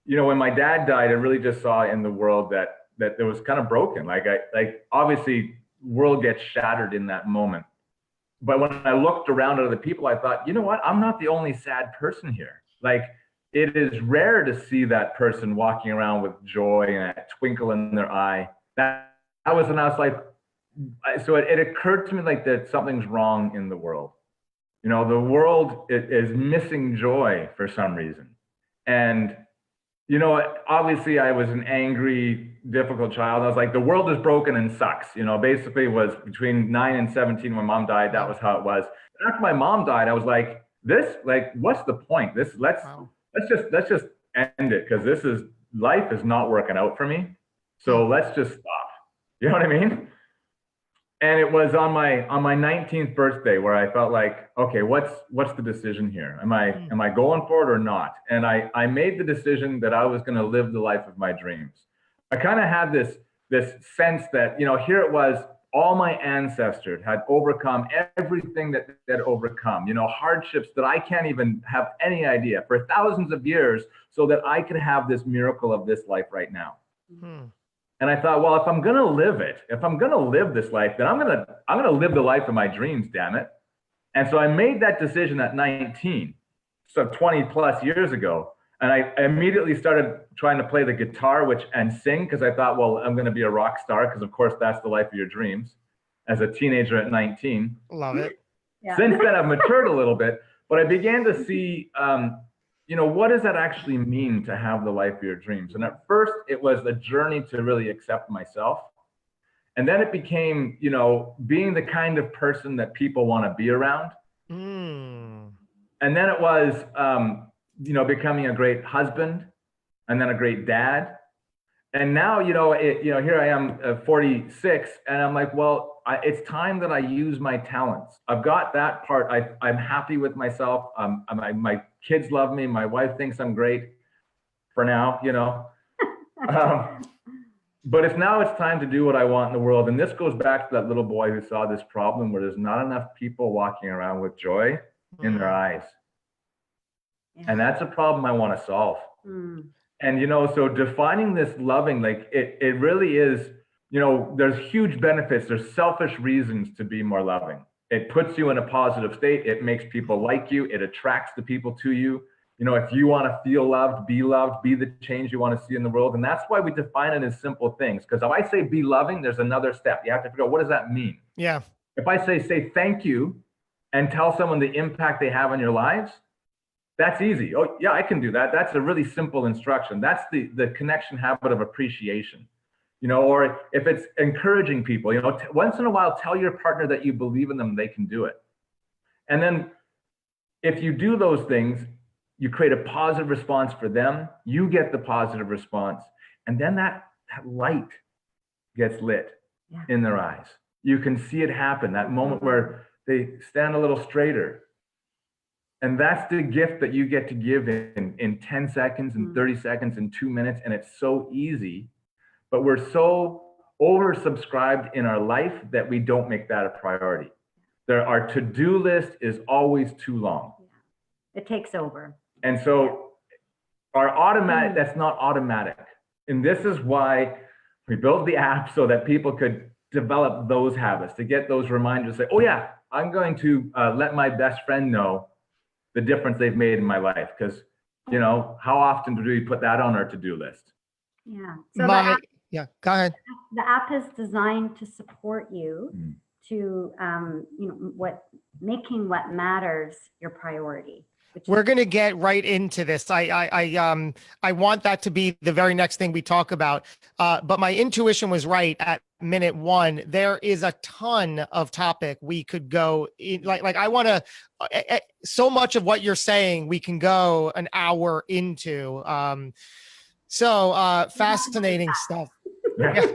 when my dad died, I really just saw in the world that it was kind of broken. Like obviously world gets shattered in that moment. But when I looked around at other people, I thought, you know what? I'm not the only sad person here. Like, it is rare to see that person walking around with joy and a twinkle in their eye. That was when I was like, so it occurred to me like that something's wrong in the world. The world is missing joy for some reason. And, obviously I was an angry, difficult child. I was like, the world is broken and sucks. Basically it was between 9 and 17 when mom died. That was how it was. After my mom died, I was like, what's the point? Let's just end it, because life is not working out for me. So let's just stop. You know what I mean? And it was on my 19th birthday where I felt like, okay, what's the decision here? Am I going for it or not? And I made the decision that I was going to live the life of my dreams. I kind of had this sense that, here it was, all my ancestors had overcome everything that they'd overcome, hardships that I can't even have any idea for thousands of years, so that I could have this miracle of this life right now. And I thought, well, if I'm going to live it, if I'm going to live this life, then I'm going to live the life of my dreams, damn it. And so I made that decision at 19, so 20 plus years ago. And I immediately started trying to play the guitar and sing, because I thought, well, I'm going to be a rock star, because of course that's the life of your dreams as a teenager at 19. Love it. Yeah. Since then I've matured a little bit, but I began to see, what does that actually mean to have the life of your dreams? And at first it was a journey to really accept myself. And then it became, being the kind of person that people want to be around. And then it was, becoming a great husband, and then a great dad. And now, here I am, 46, and I'm like, well, it's time that I use my talents. I've got that part. I'm happy with myself. My kids love me. My wife thinks I'm great for now, But if now it's time to do what I want in the world, and this goes back to that little boy who saw this problem where there's not enough people walking around with joy in their eyes. Yeah. And that's a problem I want to solve. And, you know, so defining this loving, like it really is, you know, there's huge benefits. There's selfish reasons to be more loving. It puts you in a positive state. It makes people like you. It attracts the people to you. You know, if you want to feel loved, be the change you want to see in the world. And that's why we define it as simple things. Because if I say be loving, there's another step. You have to figure out, what does that mean? Yeah. If I say thank you and tell someone the impact they have on your lives, that's easy. Oh, yeah, I can do that. That's a really simple instruction. That's the connection habit of appreciation. You know, or if it's encouraging people, you know, once in a while, tell your partner that you believe in them, they can do it. And then if you do those things, you create a positive response for them, you get the positive response, and then that light gets lit in their eyes. You can see it happen, that moment where they stand a little straighter. And that's the gift that you get to give in 10 seconds, and 30 seconds, and 2 minutes, and it's so easy. But we're so oversubscribed in our life that we don't make that a priority. Our to-do list is always too long. It takes over. And so our automatic, that's not automatic. And this is why we built the app, so that people could develop those habits, to get those reminders, say, oh yeah, I'm going to let my best friend know the difference they've made in my life. Because, you know, how often do we put that on our to-do list? Yeah. So yeah, go ahead. The app is designed to support you to, you know, making what matters your priority. We're going to get right into this. I want that to be the very next thing we talk about. But my intuition was right at minute one. There is a ton of topic we could go in. Like I want to, so much of what you're saying, we can go an hour into. So fascinating stuff. Yeah.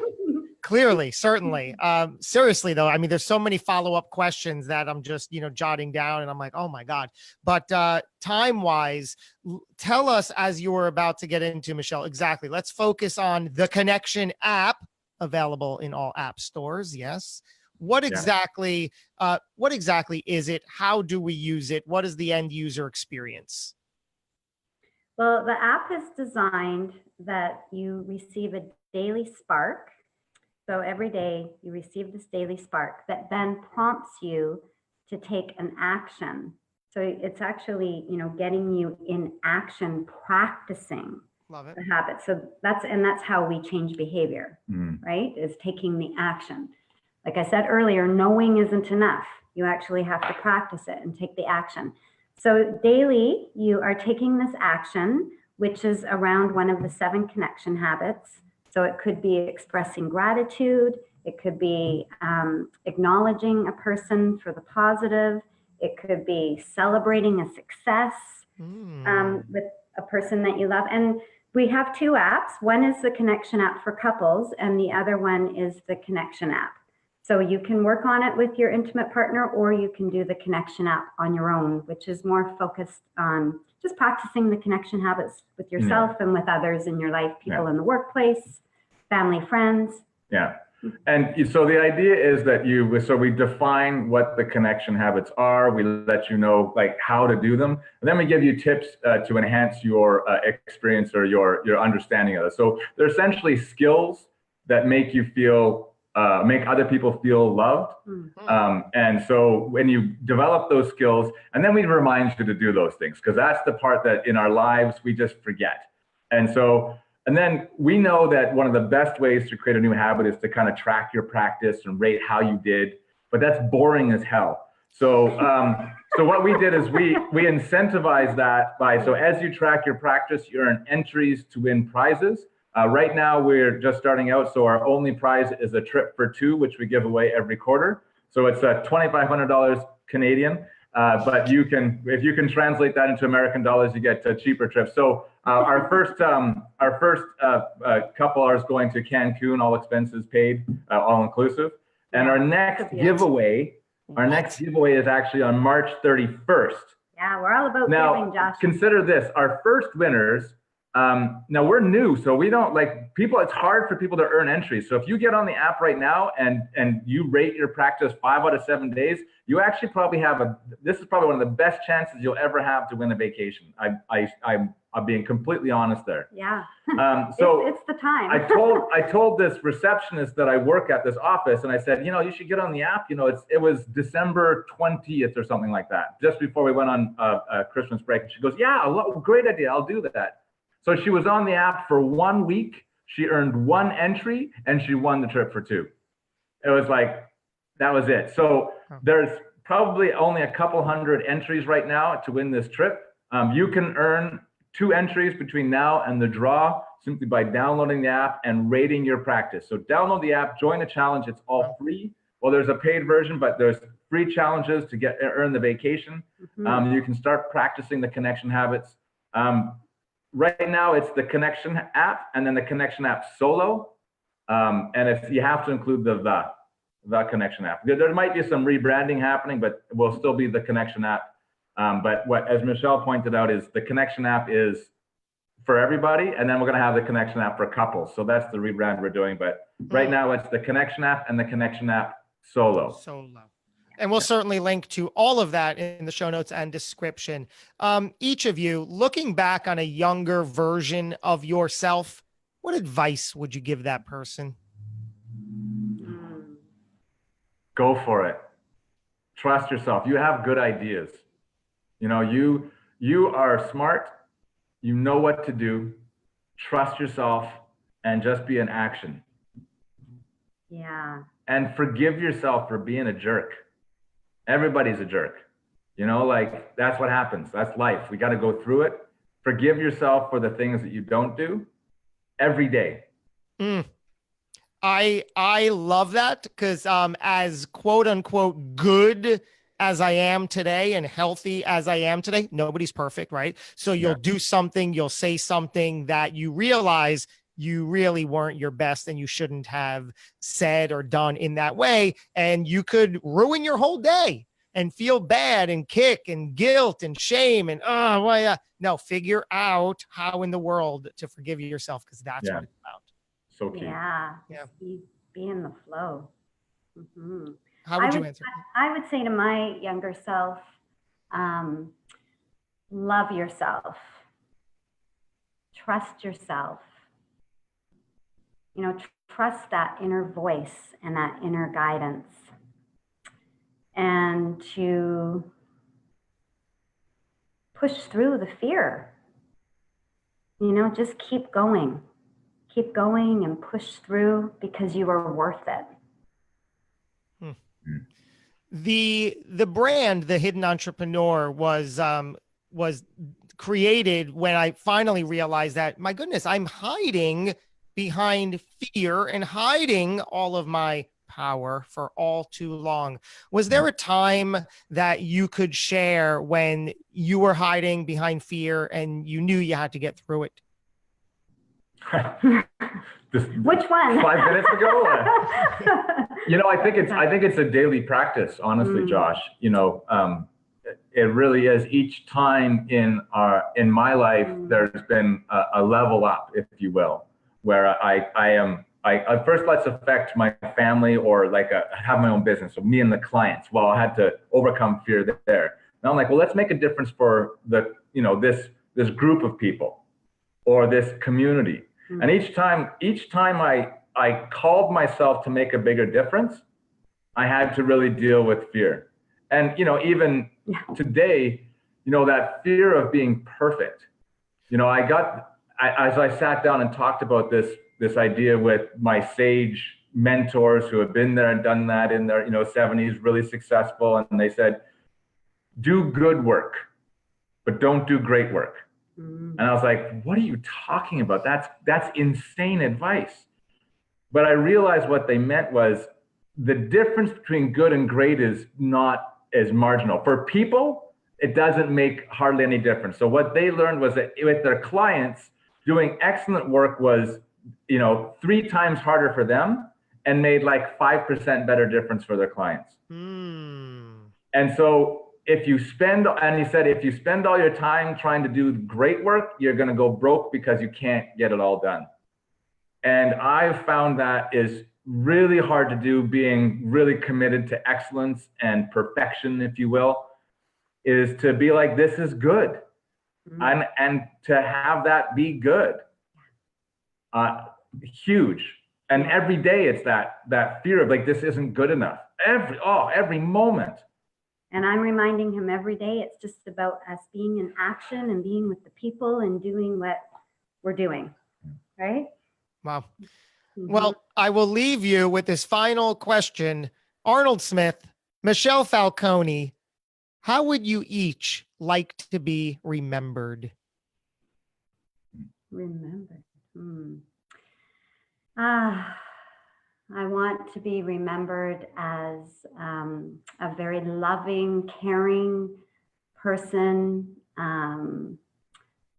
Clearly, certainly. Seriously, though, I mean, there's so many follow-up questions that I'm just, you know, jotting down, and I'm like, oh my God. But time-wise, tell us, as you were about to get into, Michelle, exactly. Let's focus on the Connection app, available in all app stores. Yes. What exactly is it? How do we use it? What is the end user experience? Well, the app is designed that you receive a daily spark. So every day you receive this daily spark that then prompts you to take an action. So it's actually, you know, getting you in action, practicing the habit. So that's how we change behavior, right? Is taking the action. Like I said earlier, knowing isn't enough. You actually have to practice it and take the action. So daily you are taking this action, which is around one of the 7 connection habits. So it could be expressing gratitude. It could be acknowledging a person for the positive. It could be celebrating a success with a person that you love. And we have 2 apps. One is the Connection app for couples, and the other one is the Connection app. So you can work on it with your intimate partner, or you can do the Connection app on your own, which is more focused on just practicing the connection habits with yourself and with others in your life, people in the workplace, family, friends. Yeah. And so the idea is that we define what the connection habits are. We let you know like how to do them. And then we give you tips to enhance your experience or your understanding of it. So they're essentially skills that make you feel make other people feel loved. And so when you develop those skills, and then we remind you to do those things, because that's the part that in our lives we just forget. And then we know that one of the best ways to create a new habit is to kind of track your practice and rate how you did, but that's boring as hell. So so what we did is we incentivize that by, so as you track your practice, you earn entries to win prizes. Right now, we're just starting out, so our only prize is a trip for 2, which we give away every quarter. So it's $2,500 Canadian, but if you can translate that into American dollars, you get cheaper trips. So our first couple are going to Cancun, all expenses paid, all inclusive. And our next giveaway is actually on March 31st. Yeah, we're all about now, giving, Josh. Consider this: our first winners Now we're new, so we don't like people. It's hard for people to earn entries. So if you get on the app right now and you rate your practice 5 out of 7 days, you actually probably have this is probably one of the best chances you'll ever have to win a vacation. I'm being completely honest there. Yeah. So it's the time. I told this receptionist that I work at this office, and I said, you should get on the app. It was December 20th or something like that, just before we went on a Christmas break. And she goes, yeah, great idea. I'll do that. So she was on the app for 1 week. She earned 1 entry and she won the trip for 2. It was like, that was it. So there's probably only a couple hundred entries right now to win this trip. You can earn 2 entries between now and the draw simply by downloading the app and rating your practice. So download the app, join the challenge. It's all free. Well, there's a paid version, but there's free challenges to earn the vacation. Mm-hmm. You can start practicing the connection habits. Right now, it's the connection app and then the connection app solo. And you have to include the connection app. There might be some rebranding happening, but it will still be the connection app. But as Michelle pointed out, is the connection app is for everybody, and then we're going to have the connection app for couples. So that's the rebrand we're doing. But right now, it's the connection app and the connection app solo. And we'll certainly link to all of that in the show notes and description. Each of you, looking back on a younger version of yourself, what advice would you give that person? Go for it. Trust yourself. You have good ideas. You are smart. You know what to do. Trust yourself and just be in action. Yeah. And forgive yourself for being a jerk. Everybody's a jerk. That's what happens. That's life. We got to go through it. Forgive yourself for the things that you don't do every day. I love that because as quote unquote good as I am today and healthy as I am today, nobody's perfect, right? So you'll do something, you'll say something that you realize you really weren't your best and you shouldn't have said or done in that way. And you could ruin your whole day and feel bad and kick and guilt and shame and, no, figure out how in the world to forgive yourself because that's what it's about. So key. Yeah. Be in the flow. Mm-hmm. How would you answer? I would say to my younger self, love yourself, trust yourself. Trust that inner voice and that inner guidance, and to push through the fear. Just keep going and push through because you are worth it. The brand, The Hidden Entrepreneur, was created when I finally realized that, my goodness, I'm hiding behind fear and hiding all of my power for all too long. Was there a time that you could share when you were hiding behind fear and you knew you had to get through it? Which one? 5 minutes ago? I think it's a daily practice, honestly, Josh. It really is. Each time in my life, there's been a level up, if you will, where I first let's affect my family or have my own business. So me and the clients. Well, I had to overcome fear there. Now I'm like, well, let's make a difference for this group of people or this community. And each time I called myself to make a bigger difference, I had to really deal with fear. And, even today, that fear of being perfect, as I sat down and talked about this idea with my sage mentors who have been there and done that in their, 70s, really successful. And they said, do good work, but don't do great work. And I was like, what are you talking about? That's insane advice. But I realized what they meant was the difference between good and great is not as marginal. For people, it doesn't make hardly any difference. So what they learned was that with their clients, doing excellent work was, 3 times harder for them and made 5% better difference for their clients. And so if you spend, and he said, if you spend all your time trying to do great work, you're going to go broke because you can't get it all done. And I've found that is really hard to do, being really committed to excellence and perfection, if you will, is to be like, this is good. And to have that be good. Huge. And every day it's that fear of like, this isn't good enough. Every moment. And I'm reminding him every day, it's just about us being in action and being with the people and doing what we're doing, right? Wow. Well, I will leave you with this final question. Rnold Smith, Michelle Falcone, how would you each like to be remembered? Remembered. I want to be remembered as a very loving, caring person,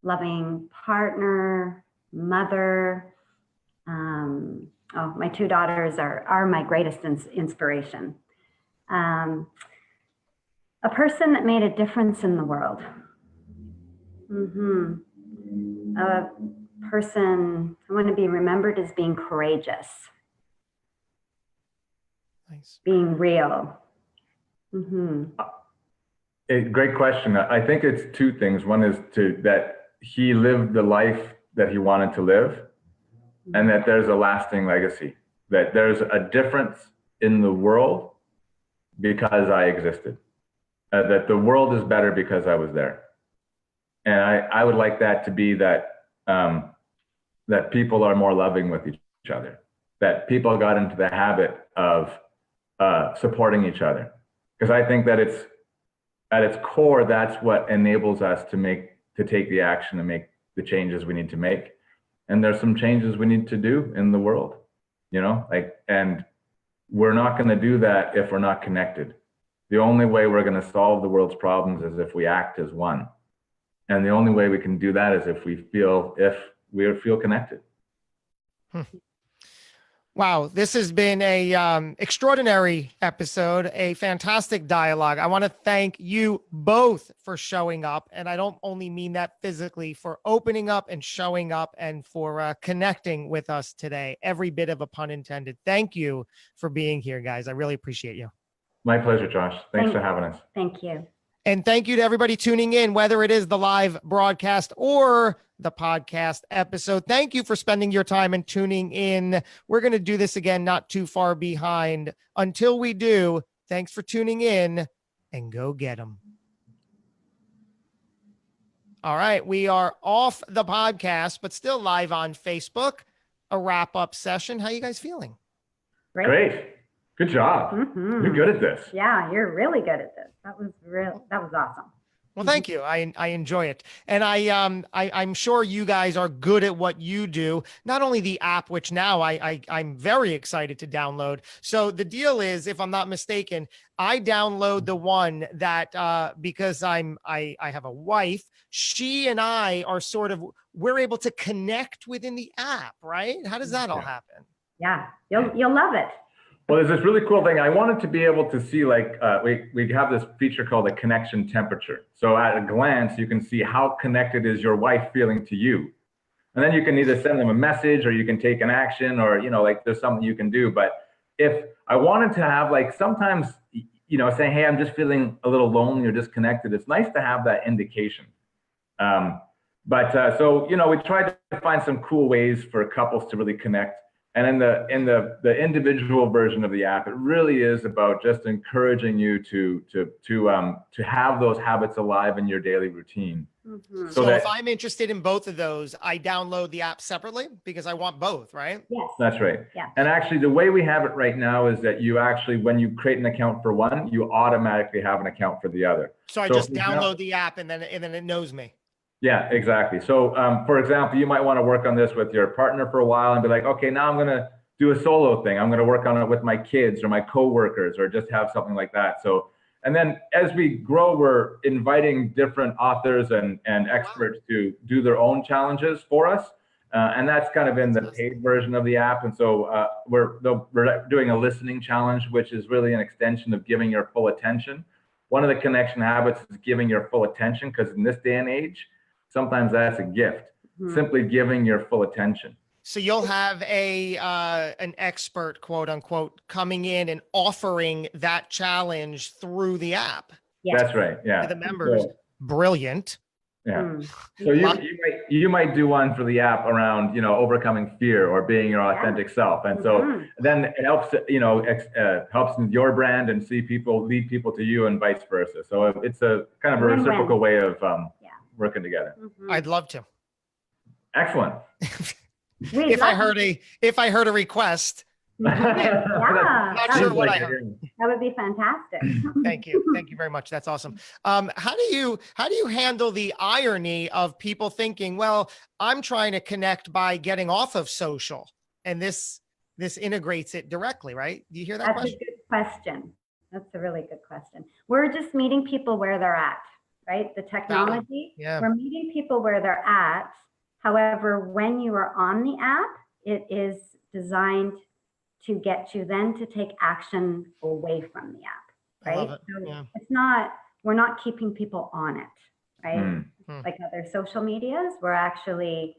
loving partner, mother. My two daughters are my greatest inspiration. A person that made a difference in the world. A person, I want to be remembered as being courageous. Nice. Being real. Great question. I think it's two things. One is that he lived the life that he wanted to live, and that there's a lasting legacy, that there's a difference in the world because I existed, that the world is better because I was there. And I would like that to be that, that people are more loving with each other, that people got into the habit of supporting each other. Because I think that it's, at its core, that's what enables us to take the action and make the changes we need to make. And there's some changes we need to do in the world, and we're not going to do that if we're not connected. The only way we're going to solve the world's problems is if we act as one. And the only way we can do that is if we feel connected. Wow, this has been a extraordinary episode, a fantastic dialogue. I want to thank you both for showing up, and I don't only mean that physically, for opening up and showing up and for connecting with us today. Every bit of a pun intended. Thank you for being here, guys. I really appreciate you. My pleasure, Josh. Thanks for having us. Thank you. And thank you to everybody tuning in, whether it is the live broadcast or the podcast episode. Thank you for spending your time and tuning in. We're going to do this again, not too far behind. Until we do, thanks for tuning in, and go get them. All right, we are off the podcast, but still live on Facebook. A wrap-up session. How you guys feeling? Great. Good job. You're good at this. Yeah, you're really good at this. That was awesome. Well, thank you. I enjoy it. And I'm sure you guys are good at what you do. Not only the app, which now I'm very excited to download. So the deal is, if I'm not mistaken, I download the one that because I have a wife, she and I are we're able to connect within the app, right? How does that all happen? Yeah, you'll love it. Well, there's this really cool thing. I wanted to be able to see, we have this feature called a connection temperature. So at a glance, you can see how connected is your wife feeling to you. And then you can either send them a message, or you can take an action, or, there's something you can do. But if I wanted to have, sometimes, saying, hey, I'm just feeling a little lonely or disconnected, it's nice to have that indication. So we tried to find some cool ways for couples to really connect. And in the individual version of the app, it really is about just encouraging you to have those habits alive in your daily routine. So if I'm interested in both of those, I download the app separately because I want both, right? Yes. That's right. Yeah. And actually, the way we have it right now is that you actually, when you create an account for one, you automatically have an account for the other. So I just download the app and then it knows me. Yeah, exactly. So, for example, you might want to work on this with your partner for a while and be like, okay, now I'm going to do a solo thing. I'm going to work on it with my kids or my coworkers, or just have something like that. So, and then as we grow, we're inviting different authors and experts to do their own challenges for us. And that's kind of in the paid version of the app. And so we're doing a listening challenge, which is really an extension of giving your full attention. one of the connection habits is giving your full attention, because in this day and age, sometimes that's a gift. Simply giving your full attention. So you'll have an expert, quote unquote, coming in and offering that challenge through the app. Yes. That's right. Yeah. To the members. So, brilliant. yeah. So you might do one for the app around, overcoming fear or being your authentic self. And so then it helps, helps in your brand and lead people to you and vice versa. So it's a kind of a reciprocal way of working together. I'd love to. Excellent. If I heard a request. Not sure what I heard. That would be fantastic. Thank you very much. That's awesome. How do you handle the irony of people thinking, well, I'm trying to connect by getting off of social, and this integrates it directly, right? Do you hear that question? That's a good question. That's a really good question. We're just meeting people where they're at, right? The technology, we're meeting people where they're at. However, when you are on the app, it is designed to get you then to take action away from the app, right? So it's not, we're not keeping people on it, right? Like other social medias, we're actually,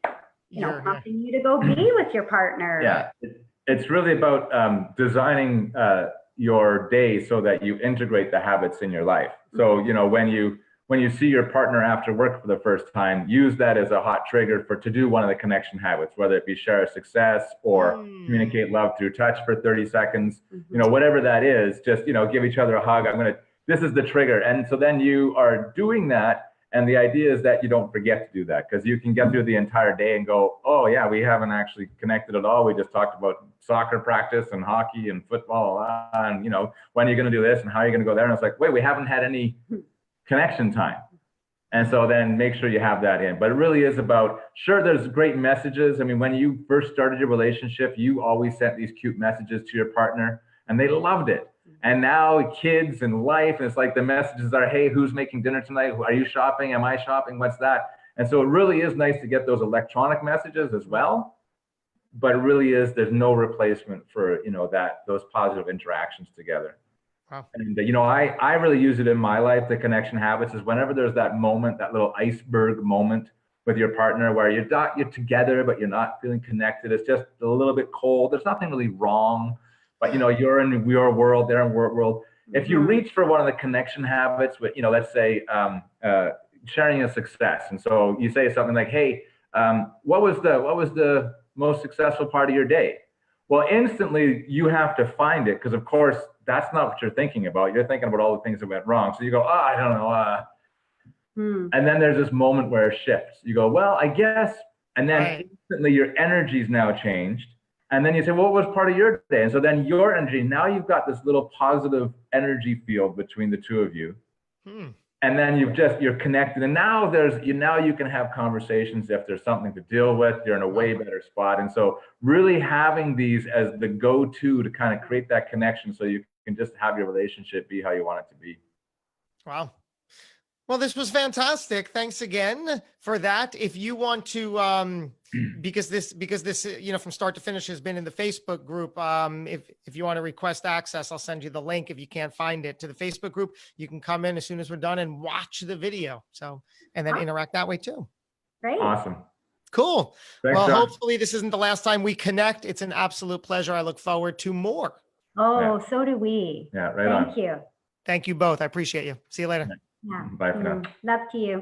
prompting you to go be with your partner. Yeah, it's really about designing your day so that you integrate the habits in your life. So, when you see your partner after work for the first time, use that as a hot trigger to do one of the connection habits, whether it be share a success or communicate love through touch for 30 seconds, whatever that is, just, give each other a hug. This is the trigger. And so then you are doing that. And the idea is that you don't forget to do that, because you can get through the entire day and go, oh yeah, we haven't actually connected at all. We just talked about soccer practice and hockey and football. And, when are you going to do this and how are you going to go there? And it's like, wait, we haven't had any connection time. And so then make sure you have that in. But it really is about, sure, there's great messages. I mean, when you first started your relationship, you always sent these cute messages to your partner and they loved it. And now kids and life, and it's like the messages are, hey, who's making dinner tonight? Are you shopping? Am I shopping? What's that? And so it really is nice to get those electronic messages as well. But it really is, there's no replacement for, those positive interactions together. Wow. And, I really use it in my life. The connection habits is whenever there's that moment, that little iceberg moment with your partner where you're together, but you're not feeling connected. It's just a little bit cold. There's nothing really wrong, but you're in your world, they're in your world. If you reach for one of the connection habits with, let's say, sharing a success. And so you say something like, hey, what was the most successful part of your day? Well, instantly you have to find it, because of course that's not what you're thinking about. You're thinking about all the things that went wrong. So you go, I don't know. And then there's this moment where it shifts. You go, well, I guess. And then instantly your energy's now changed. And then you say, well, what was part of your day? And so then your energy, now you've got this little positive energy field between the two of you. And then you're connected. And now you can have conversations if there's something to deal with. You're in a way better spot. And so really having these as the go-to to kind of create that connection so you can just have your relationship be how you want it to be. Wow. Well, this was fantastic. Thanks again for that. If you want to, because this, from start to finish has been in the Facebook group. If you want to request access, I'll send you the link. If you can't find it to the Facebook group, you can come in as soon as we're done and watch the video. So, and then interact that way too. Great. Awesome. Cool. Thanks, well, John. Hopefully this isn't the last time we connect. It's an absolute pleasure. I look forward to more. Oh, so do we. Yeah, right on. Thank you. Thank you both. I appreciate you. See you later. Yeah. Bye for now. Love to you.